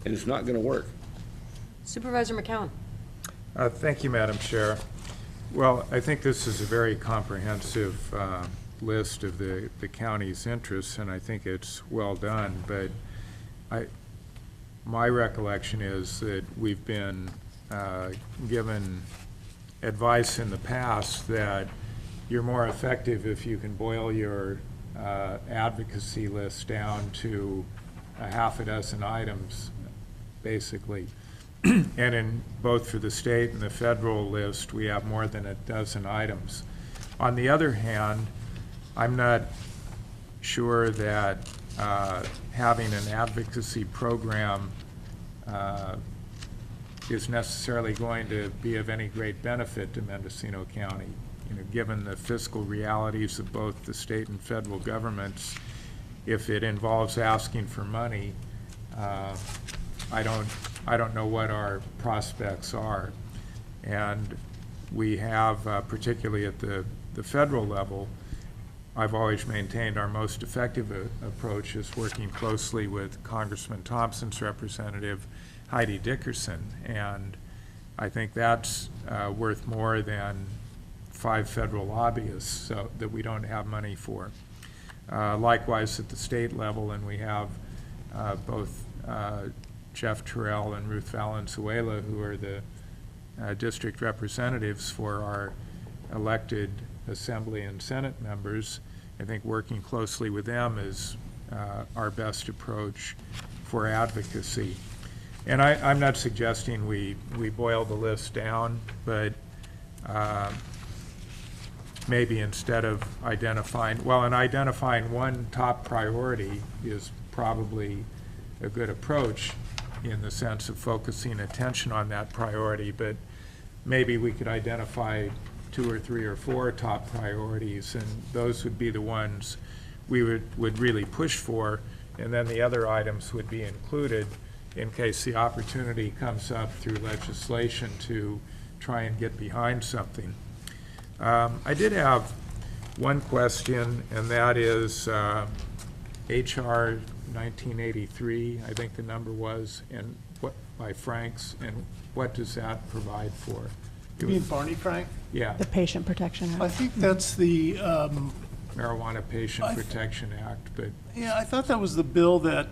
And it's not going to work. Supervisor McCowan. Thank you, Madam Chair. Well, I think this is a very comprehensive list of the county's interests, and I think it's well done. But my recollection is that we've been given advice in the past that you're more effective if you can boil your advocacy list down to a half a dozen items, basically. And in both for the state and the federal list, we have more than a dozen items. On the other hand, I'm not sure that having an advocacy program is necessarily going to be of any great benefit to Mendocino County. You know, given the fiscal realities of both the state and federal governments, if it involves asking for money, I don't know what our prospects are. And we have, particularly at the federal level, I've always maintained our most effective approach is working closely with Congressman Thompson's representative, Heidi Dickerson. And I think that's worth more than 5 federal lobbyists so that we don't have money for. Likewise at the state level, and we have both Jeff Terrell and Ruth Valenzuela, who are the district representatives for our elected Assembly and Senate members. I think working closely with them is our best approach for advocacy. And I'm not suggesting we boil the list down, but maybe instead of identifying one top priority is probably a good approach in the sense of focusing attention on that priority, but maybe we could identify 2 or 3 or 4 top priorities, and those would be the ones we would really push for, and then the other items would be included in case the opportunity comes up through legislation to try and get behind something. I did have one question, and that is H.R. 1983, I think the number was, and what by Franks, and what does that provide for? You mean Barney Frank? Yeah. The Patient Protection Act. I think that's the, Marijuana Patient Protection Act, but yeah, I thought that was the bill that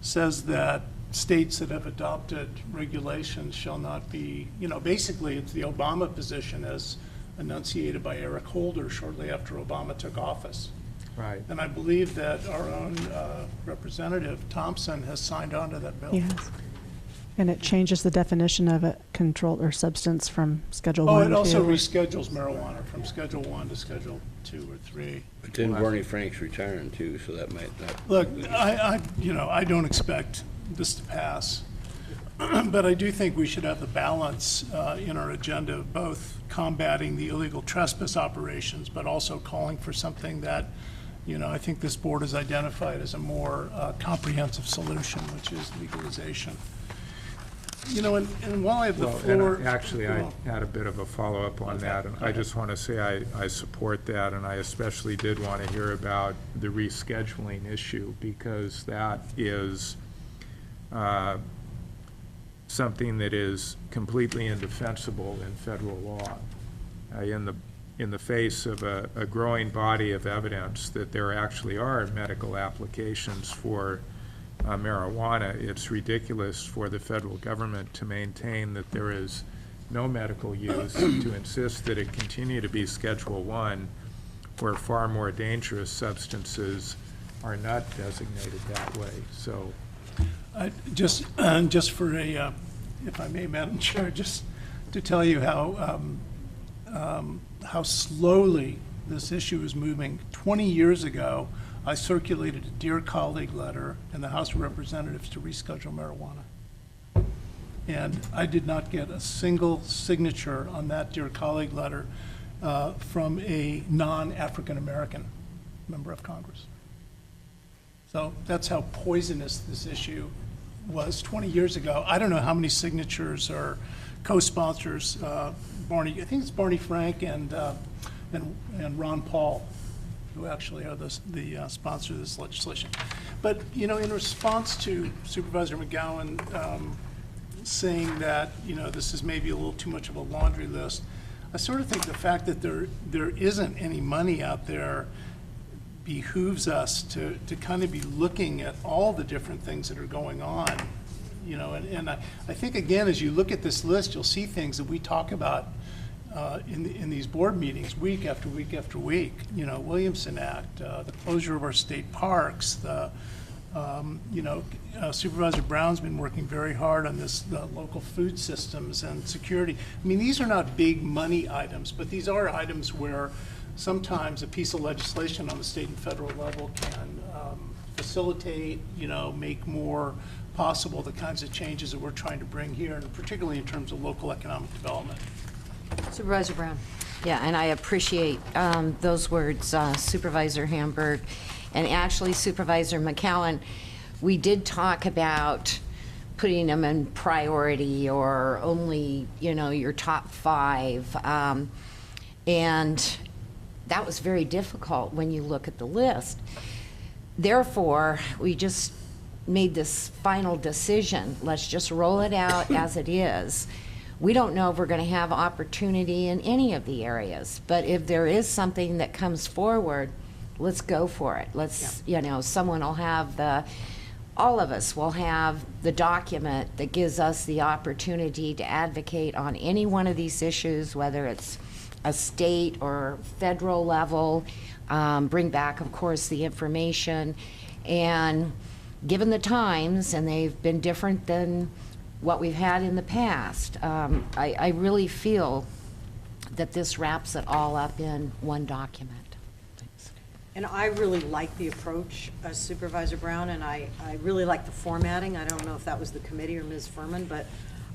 says that states that have adopted regulations shall not be, basically it's the Obama position as enunciated by Eric Holder shortly after Obama took office. right. And I believe that our own Representative Thompson has signed on to that bill. Yes. And it changes the definition of a controlled or substance from Schedule 1 Oh, to it also 2. reschedules marijuana from Schedule 1 to Schedule 2 or 3. But then Barney Frank's retiring too, so that might not. Look, I don't expect this to pass, but I do think we should have the balance in our agenda of both combating the illegal trespass operations, but also calling for something that, I think this board has identified as a more comprehensive solution, which is legalization. And while I have the Well, floor. and actually, I had a bit of a follow-up on that, and I just want to say I support that, and I especially did want to hear about the rescheduling issue, because that is something that is completely indefensible in federal law. In the face of a growing body of evidence that there actually are medical applications for marijuana, it's ridiculous for the federal government to maintain that there is no medical use, to insist that it continue to be Schedule 1, where far more dangerous substances are not designated that way. So, Just for a, if I may, Madam Chair, just to tell you how slowly this issue is moving. 20 years ago, I circulated a Dear Colleague letter in the House of Representatives to reschedule marijuana. And I did not get a single signature on that Dear Colleague letter from a non-African American member of Congress. So that's how poisonous this issue was 20 years ago. I don't know how many signatures or co-sponsors, I think it's Barney Frank and Ron Paul, who actually are the sponsor of this legislation. But, in response to Supervisor McGowan saying that, this is maybe a little too much of a laundry list, I sort of think the fact that there isn't any money out there behooves us to kind of be looking at all the different things that are going on, and I think, again, as you look at this list, you'll see things that we talk about in these board meetings week after week after week. Williamson Act, the closure of our state parks, the You know, Supervisor Brown's been working very hard on this, the local food systems and security. I mean, these are not big money items, but these are items where sometimes a piece of legislation on the state and federal level can facilitate, you know, make more possible the kinds of changes that we're trying to bring here, and particularly in terms of local economic development. Supervisor Brown. Yeah, and I appreciate those words, Supervisor Hamburg, and actually Supervisor McCowan. We did talk about putting them in priority or only, you know, your top 5. And that was very difficult when you look at the list. Therefore, we just made this final decision. Let's just roll it out as it is. We don't know if we're going to have opportunity in any of the areas, but if there is something that comes forward, let's go for it. Let's, you know, someone will have all of us will have the document that gives us the opportunity to advocate on any one of these issues, whether it's a state or federal level, bring back, of course, the information. And given the times, and they've been different than what we've had in the past, I really feel that this wraps it all up in one document. Thanks. And I really like the approach, Supervisor Brown, and I really like the formatting. I don't know if that was the committee or Ms. Furman, but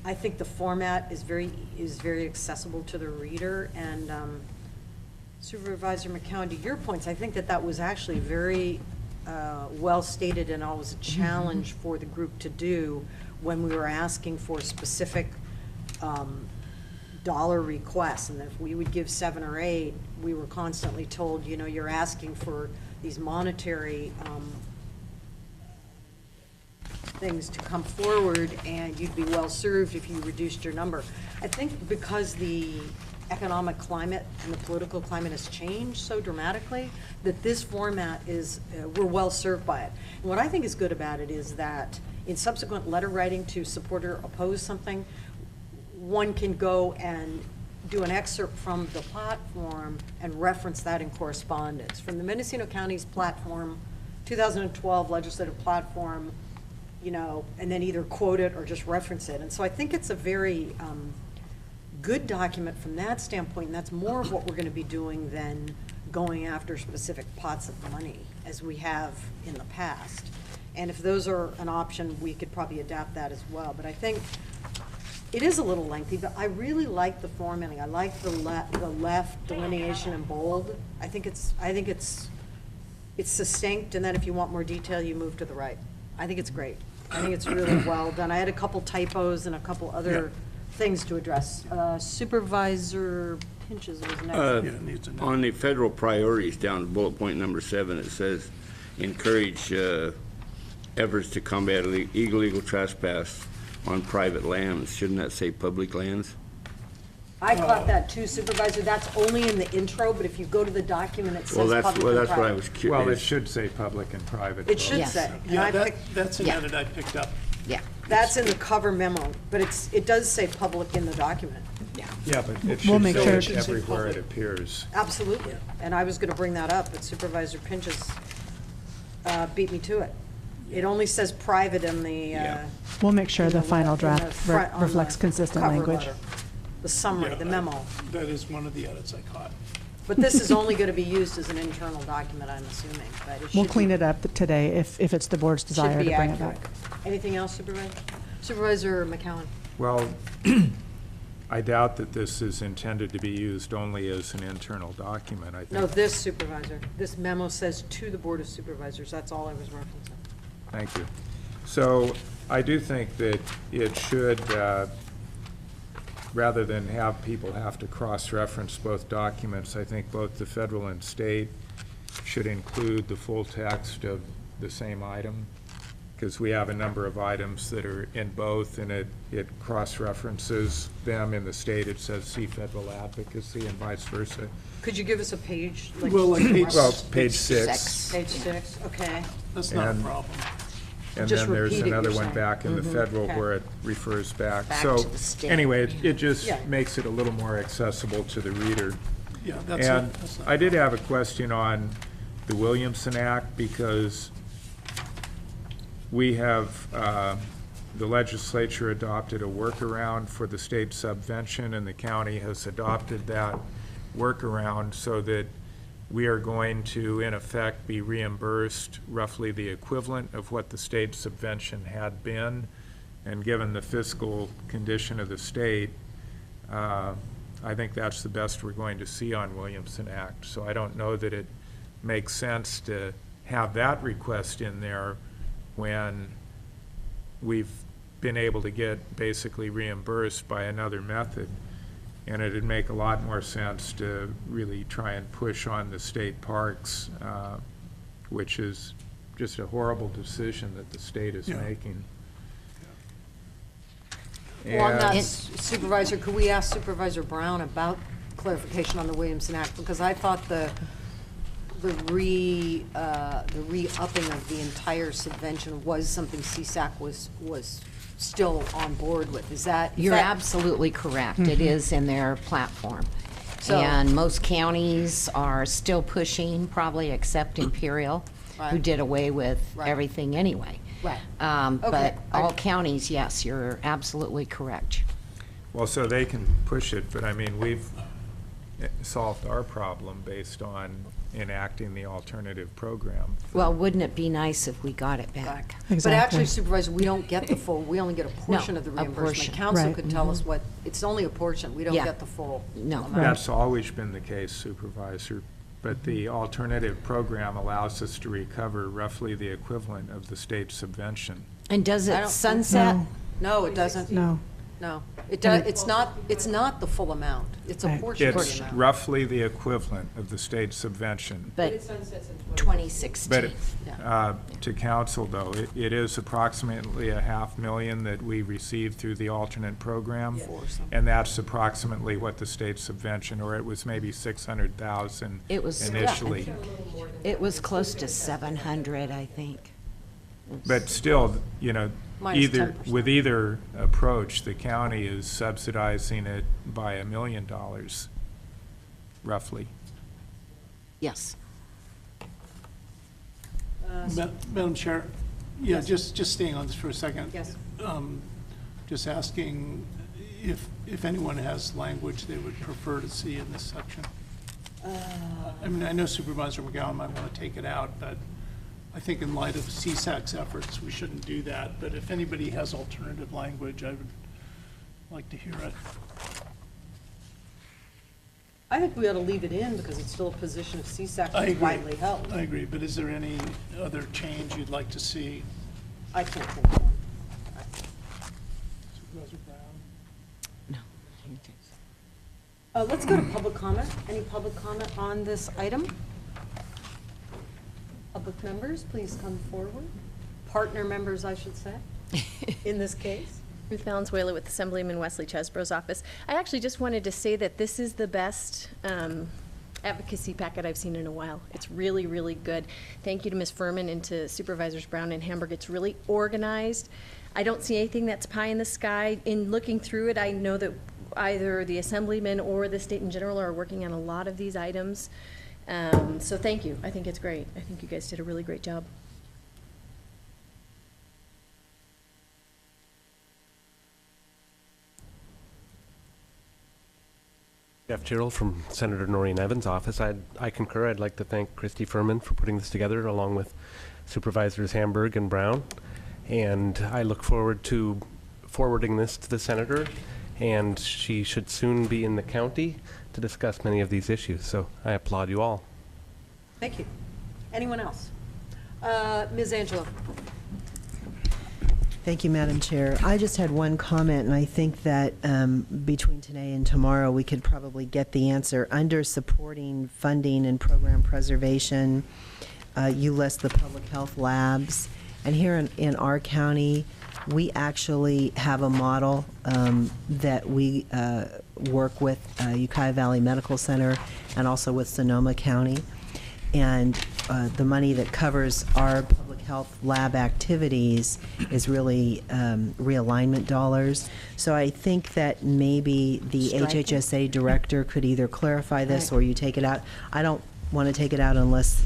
I think the format is very accessible to the reader. And Supervisor McCowan, to your points, I think that was actually very well stated and always a challenge for the group to do when we were asking for specific dollar requests. And if we would give 7 or 8, we were constantly told, you know, you're asking for these monetary things to come forward, and you'd be well served if you reduced your number. I think because the economic climate and the political climate has changed so dramatically, that this format is, we're well served by it. And what I think is good about it is that in subsequent letter writing to support or oppose something, one can go and do an excerpt from the platform and reference that in correspondence. From the Mendocino County's platform, 2012 legislative platform, you know, and then either quote it or just reference it. And so I think it's a very good document from that standpoint, and that's more of what we're going to be doing than going after specific pots of money as we have in the past. And if those are an option, we could probably adapt that as well. But I think it is a little lengthy, but I really like the formatting. I like the left delineation in bold. I think it's succinct, and then if you want more detail, you move to the right. I think it's great. I think it's really well done. I had a couple typos and a couple other things to address. Supervisor Pinches was next. On the federal priorities, down to bullet point number 7, it says encourage efforts to combat illegal trespass on private lands. Shouldn't that say public lands? I caught that too, Supervisor. That's only in the intro, but if you go to the document, it says public and private. Well, that's what I was curious. Well, it should say public and private. It should Yes. say. And Yeah, I that's an edit I picked up. Yeah. That's in the cover memo, but it does say public in the document. Yeah, but it We'll should make say sure it it should say everywhere it public. appears. Absolutely. And I was going to bring that up, but Supervisor Pinches beat me to it. It only says private in the. Yeah. We'll make sure in the le- final in the draft front on reflects the consistent cover language. letter. The summary, Yeah, the memo. That is one of the edits I caught. But this is only going to be used as an internal document, I'm assuming. But it We'll should clean be- it up today if it's the board's should desire to be bring it accurate. back. Anything else, Supervisor? Supervisor McCowan? Well, I doubt that this is intended to be used only as an internal document. I think. No, this Supervisor. This memo says to the Board of Supervisors. That's all I was referencing. Thank you. So I do think that it should, rather than have people have to cross-reference both documents, I think both the federal and state should include the full text of the same item, because we have a number of items that are in both, and it cross-references them. In the state, it says see federal advocacy and vice versa. Could you give us a page? Well, like page- Well, page 6. Page 6, okay. That's not a And- problem. And Just then there's repeat it, another you're one saying. back in the federal Okay. where it refers back. Back So, to the state. anyway, it just Yeah. makes it a little more accessible to the reader. Yeah, that's And it. That's not- I did have a question on the Williamson Act, because we have, the legislature adopted a workaround for the state subvention, and the county has adopted that workaround so that we are going to, in effect, be reimbursed roughly the equivalent of what the state subvention had been. And given the fiscal condition of the state, I think that's the best we're going to see on Williamson Act. So I don't know that it makes sense to have that request in there when we've been able to get basically reimbursed by another method. And it'd make a lot more sense to really try and push on the state parks, which is just a horrible decision that the state is making. Well, on that, And- Supervisor, could we ask Supervisor Brown about clarification on the Williamson Act? Because I thought the re-upping of the entire subvention was something CSAC was still on board with. Is that? You're absolutely correct. It is in their platform. So- And most counties are still pushing, probably except Imperial, who Right. did away with Right. everything anyway. Right. But Okay. all counties, yes, you're absolutely correct. Well, so they can push it, but I mean, we've solved our problem based on enacting the alternative program. Well, wouldn't it be nice if we got it back? But Exactly. actually, Supervisor, we don't get the full, we only get a portion of the a reimbursement. portion. Council Right. could tell us what, it's only a portion, we don't Yeah. get the full No. amount. That's always been the case, Supervisor, but the alternative program allows us to recover roughly the equivalent of the state subvention. And does I it don't think sunset? No. No, it doesn't. No. No. It does, it's not the full amount. It's a Right. portion of It's the amount. roughly the equivalent of the state subvention. But 2016. But Yeah. to council, though, it is approximately $500,000 that we received through the alternate program. And that's approximately what the state subvention, or it was maybe 600,000 It was- initially. It was close to 700, I think. But still, you know, Minus either, 10%. with either approach, the county is subsidizing it by $1 million, roughly. Yes. Madam Chair, yeah, just staying on this for a second. Yes. Just asking if anyone has language they would prefer to see in this section. I mean, I know Supervisor McGowan might want to take it out, but I think in light of CSAC's efforts, we shouldn't do that. But if anybody has alternative language, I would like to hear it. I think we ought to leave it in because it's still a position of CSAC I that's agree. widely held. I agree, but is there any other change you'd like to see? I can't think of one. Supervisor Brown? No. Let's go to public comment. Any public comment on this item? Public members, please come forward. Partner members, I should say, in this case. Ruth Valenzuela with Assemblyman Wesley Chesbro's office. I actually just wanted to say that this is the best advocacy packet I've seen in a while. It's really, really good. Thank you to Ms. Furman and to Supervisors Brown and Hamburg. It's really organized. I don't see anything that's pie in the sky. In looking through it, I know that either the Assemblyman or the state in general are working on a lot of these items. So thank you. I think it's great. I think you guys did a really great job. Jeff Gerald from Senator Noreen Evans' office. I concur. I'd like to thank Christy Furman for putting this together along with Supervisors Hamburg and Brown. And I look forward to forwarding this to the senator, and she should soon be in the county to discuss many of these issues. So I applaud you all. Thank you. Anyone else? Ms. Angelo? Thank you, Madam Chair. I just had one comment, and I think that between today and tomorrow, we could probably get the answer. Under supporting funding and program preservation, you list the public health labs. And here in our county, we actually have a model that we work with Ukiah Valley Medical Center and also with Sonoma County. And the money that covers our public health lab activities is really realignment dollars. So I think that maybe the Strike it. HHSA director could either clarify this Right. or you take it out. I don't want to take it out unless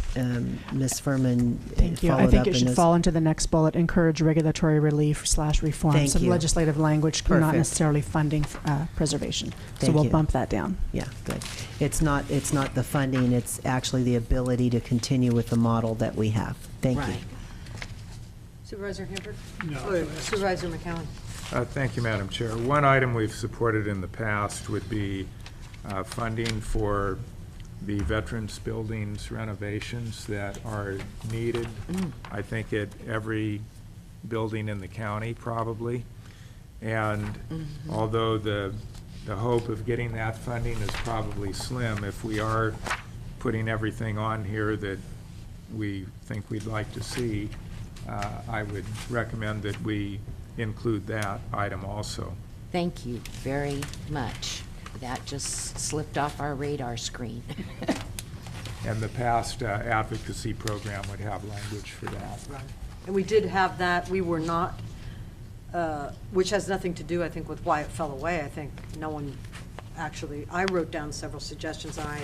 Ms. Furman Thank you. I followed think up it in should this. fall into the next bullet, encourage regulatory relief / reform. Thank Some you. legislative language, not Perfect. necessarily funding preservation. So Thank we'll you. bump that down. Yeah, good. It's not the funding, it's actually the ability to continue with the model that we have. Thank you. Right. Supervisor Hamburg? No, Or go ahead. Supervisor McCowan? Thank you, Madam Chair. One item we've supported in the past would be funding for the veterans buildings renovations that are needed, I think, at every building in the county, probably. And although the hope of getting that funding is probably slim, if we are putting everything on here that we think we'd like to see, I would recommend that we include that item also. Thank you very much. That just slipped off our radar screen. And the past advocacy program would have language for that. And we did have that, we were not, which has nothing to do, I think, with why it fell away. I think no one actually, I wrote down several suggestions, and I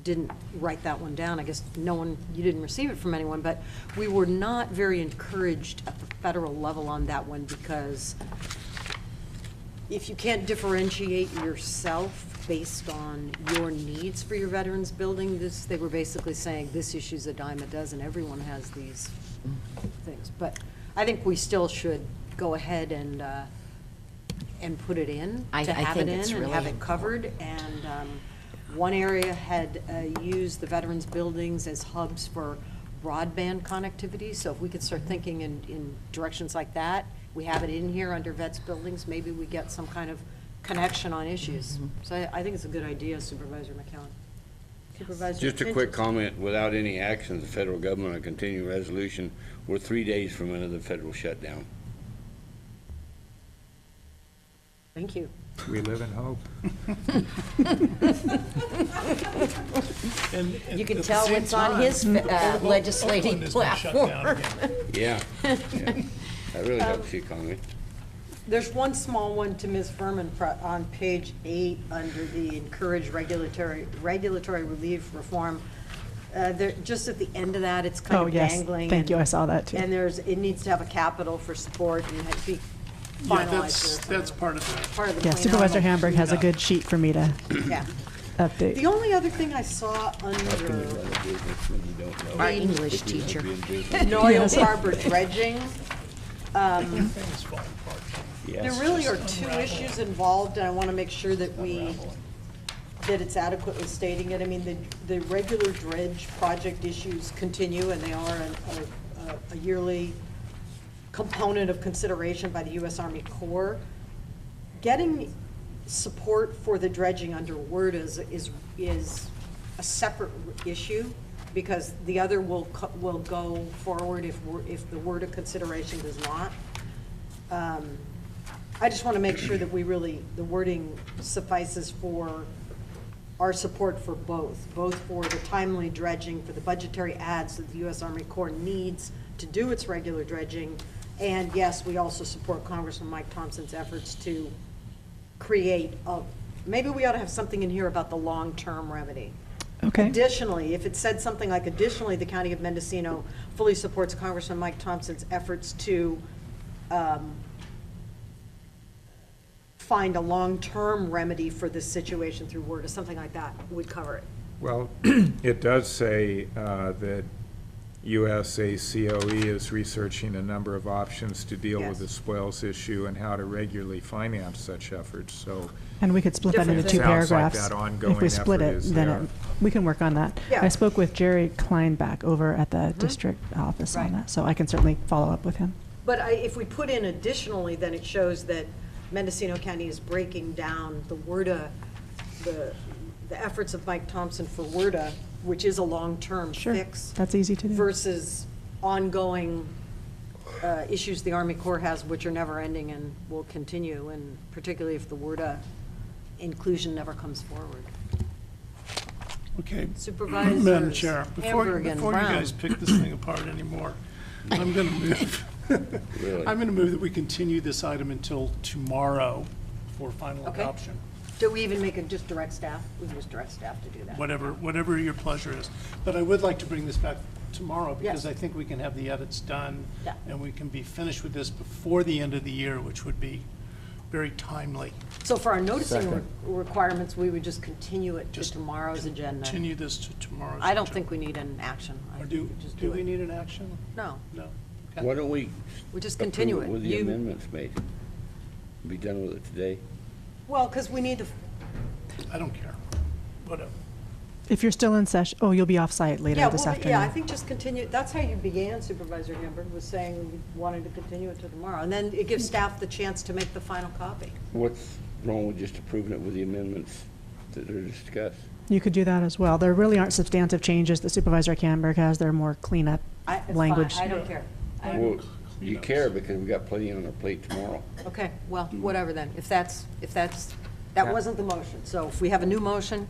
didn't write that one down. I guess no one, you didn't receive it from anyone, but we were not very encouraged at the federal level on that one, because if you can't differentiate yourself based on your needs for your veterans building, they were basically saying, this issue's a dime a dozen, everyone has these things. But I think we still should go ahead and put it in, I to have it think it's in and really have it covered. And one area had used the veterans buildings as hubs for broadband connectivity, so if we could start thinking in directions like that, we have it in here under vets buildings, maybe we get some kind of connection on issues. So I think it's a good idea, Supervisor McCowan. Supervisor Just a Finch? quick comment, without any action of the federal government on continuing resolution, we're 3 days from another federal shutdown. Thank you. We live in hope. And You can at the tell same what's on time, his Oakland legislative has been shut down platform. again. Yeah, yeah. That really helps the economy. There's one small one to Ms. Furman on page 8 under the encourage regulatory relief reform. Just at the end of that, it's kind Oh, of yes. dangling. Thank you. and- I saw that too. And it needs to have a capital for support and have to be Yeah, finalized. that's part of it. Part of the Yeah, clean Supervisor envelope. Hamburg has a good sheet for me to Yeah. update. The only other thing I saw How can you under run a business when you don't know? Our English teacher. Noyle Harbor dredging, Everything's falling apart. there really are two issues involved, and I want to make sure that that it's adequately stating it. I mean, the regular dredge project issues continue, and they are a yearly component of consideration by the U.S. Army Corps. Getting support for the dredging under WRDA is a separate issue, because the other will go forward if the WRDA consideration does not. I just want to make sure that the wording suffices for our support for both for the timely dredging, for the budgetary adds that the U.S. Army Corps needs to do its regular dredging. And yes, we also support Congressman Mike Thompson's efforts to create maybe we ought to have something in here about the long-term remedy. Okay. Additionally, if it said something like, additionally, the County of Mendocino fully supports Congressman Mike Thompson's efforts to find a long-term remedy for this situation through WRDA, something like that would cover it. Well, it does say that USACOE is researching a number of options to deal with the Yes. spoils issue and how to regularly finance such efforts, so. And we could split that into Different two things. Sounds like paragraphs. that ongoing If we split effort it, is then there. we can work on that. Yeah. I spoke with Jerry Kleinbach over at the district office on Right. that, so I can certainly follow up with him. But if we put in additionally, then it shows that Mendocino County is breaking down the WRDA, the efforts of Mike Thompson for WRDA, which is a long-term Sure, fix, that's easy to do. versus ongoing issues the Army Corps has, which are never-ending and will continue, and particularly if the WRDA inclusion never comes forward. Okay. Supervisors Madam Chair, before Hamburg and you Brown. guys pick this thing apart anymore, I'm going to move. Really? I'm going to move that we continue this item until tomorrow for final Okay. adoption. Do we even make it just direct staff? We can just direct staff to do that. Whatever your pleasure is. But I would like to bring this back tomorrow because Yes. I think we can have the edits done. Yeah. And we can be finished with this before the end of the year, which would be very timely. So for our noticing requirements, we would just continue it to Just tomorrow's agenda. Continue this to tomorrow's. I don't agenda. think we need an action. I Or think we just do we it. need an action? No, No. Okay. Why don't we we just approve continue it it. with the You- amendments made? Be done with it today? Well, because we need to, I don't care. Whatever. If you're still in session, oh, you'll be off-site later yeah, this well, afternoon. yeah, I think just continue, that's how you began, Supervisor Hamburg, was saying you wanted to continue it to tomorrow. And then it gives staff the chance to make the final copy. What's wrong with just approving it with the amendments that are discussed? You could do that as well. There really aren't substantive changes that Supervisor Camberg has. They're more cleanup It's fine. language. I don't care. Well, you care because we got plenty on our plate tomorrow. Okay, well, whatever then. If that's, that Yeah. wasn't the motion. So if we have a new motion,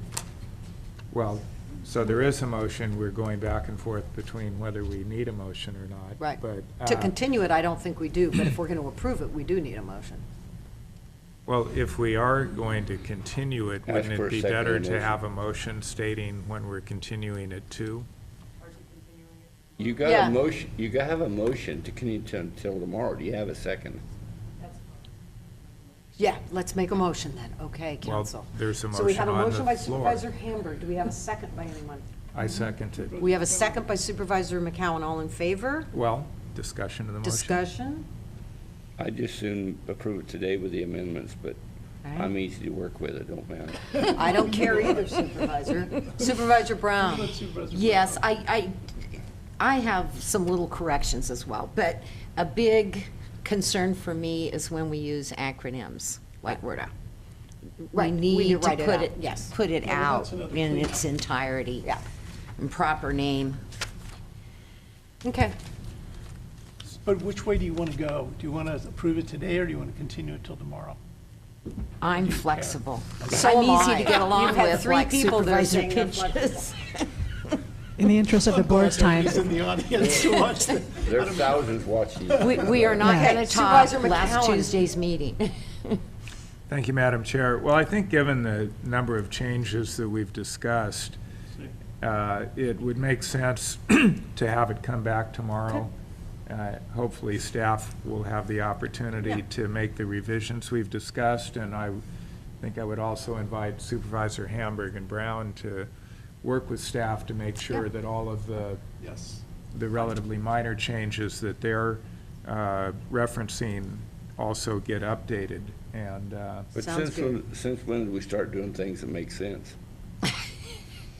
Well, so there is a motion, we're going back and forth between whether we need a motion or not. right. But, To uh, continue it, I don't think we do, but if we're going to approve it, we do need a motion. well, if we are going to continue it, Ask wouldn't for it a be second better to motion. have a motion stating when we're continuing it to? You got Yeah. a motion, you got to have a motion to continue until tomorrow. Do you have a second? Yeah, let's make a motion then. Okay, Well, council. there's a So we have a motion on motion the by floor. Supervisor Hamburg. Do we have a second by anyone? I second it. We have a second by Supervisor McCowan. All in favor? Well, discussion of the motion. Discussion? I just soon approve it today with the amendments, but Right. I'm easy to work with, it don't matter. I don't care either, Supervisor. Supervisor Brown? Yes, I have some little corrections as well, but a big concern for me is when we use acronyms like WRDA. We Right, we need to need to write it put out, it, yes. put it Well, out that's another in cleanup. its entirety. Yeah. And proper name. Okay. But which way do you want to go? Do you want to approve it today, or do you want to continue it till tomorrow? I'm flexible. So I'm am easy I. to get along You've had with, three like people that are Supervisor saying they're Pinches. In the interest of the board's time, He's in the audience to watch the. There's thousands watching. We are not Okay, going to talk Supervisor last McCowan. Tuesday's meeing. Thank you, Madam Chair. Well, I think given the number of changes that we've discussed, it would make sense to have it come back tomorrow. Hopefully, staff will have the opportunity Yeah. to make the revisions we've discussed, and I think I would also invite Supervisor Hamburg and Brown to work with staff to make sure Yeah. that all of the Yes. relatively minor changes that they're referencing also get updated. And But Sounds since when did we start doing things that make sense?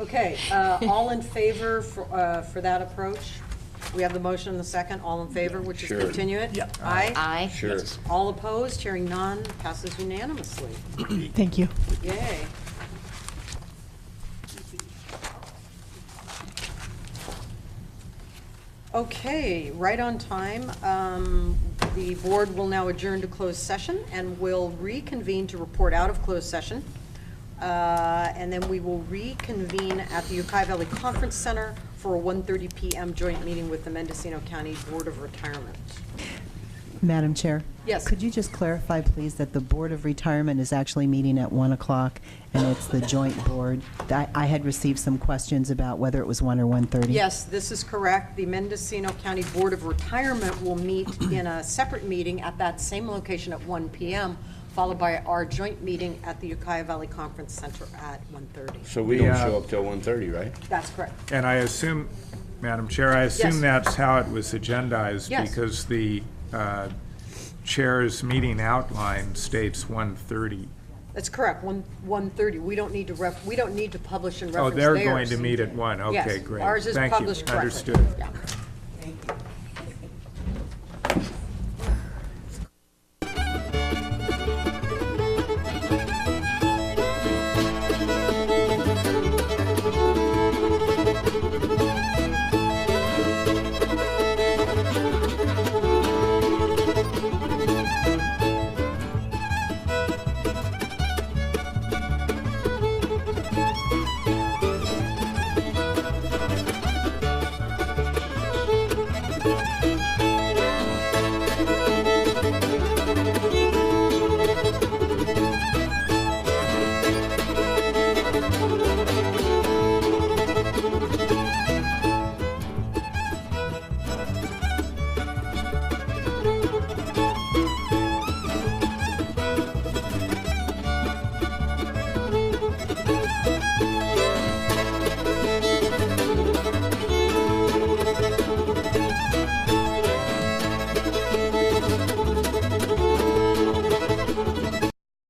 Okay, all in favor for that approach? We have the motion and the second. All in favor, which is Sure. continue it? Yeah. Aye? Aye. Sure. All opposed? Hearing none, passes unanimously. thank you. Yay. Okay, right on time. The board will now adjourn to closed session and will reconvene to report out of closed session. And then we will reconvene at the Ukiah Valley Conference Center for a 1:30 PM joint meeting with the Mendocino County Board of Retirement. Madam Chair? Yes. Could you just clarify, please, that the Board of Retirement is actually meeting at 1 o'clock, and it's the joint board? I had received some questions about whether it was 1 or 1:30. Yes, this is correct. The Mendocino County Board of Retirement will meet in a separate meeting at that same location at 1 PM, followed by our joint meeting at the Ukiah Valley Conference Center at 1:30. So we don't Yeah. show up till 1:30, right? That's correct. And I assume, Madam Chair, I assume Yes. that's how it was agendized. Yes. Because the chair's meeting outline states 1:30. That's correct, 1:30. We don't need to we don't need to publish and Oh, reference they're theirs. going to meet at 1. Yes, Okay, great. ours is Thank you. published correctly. Understood. Yeah.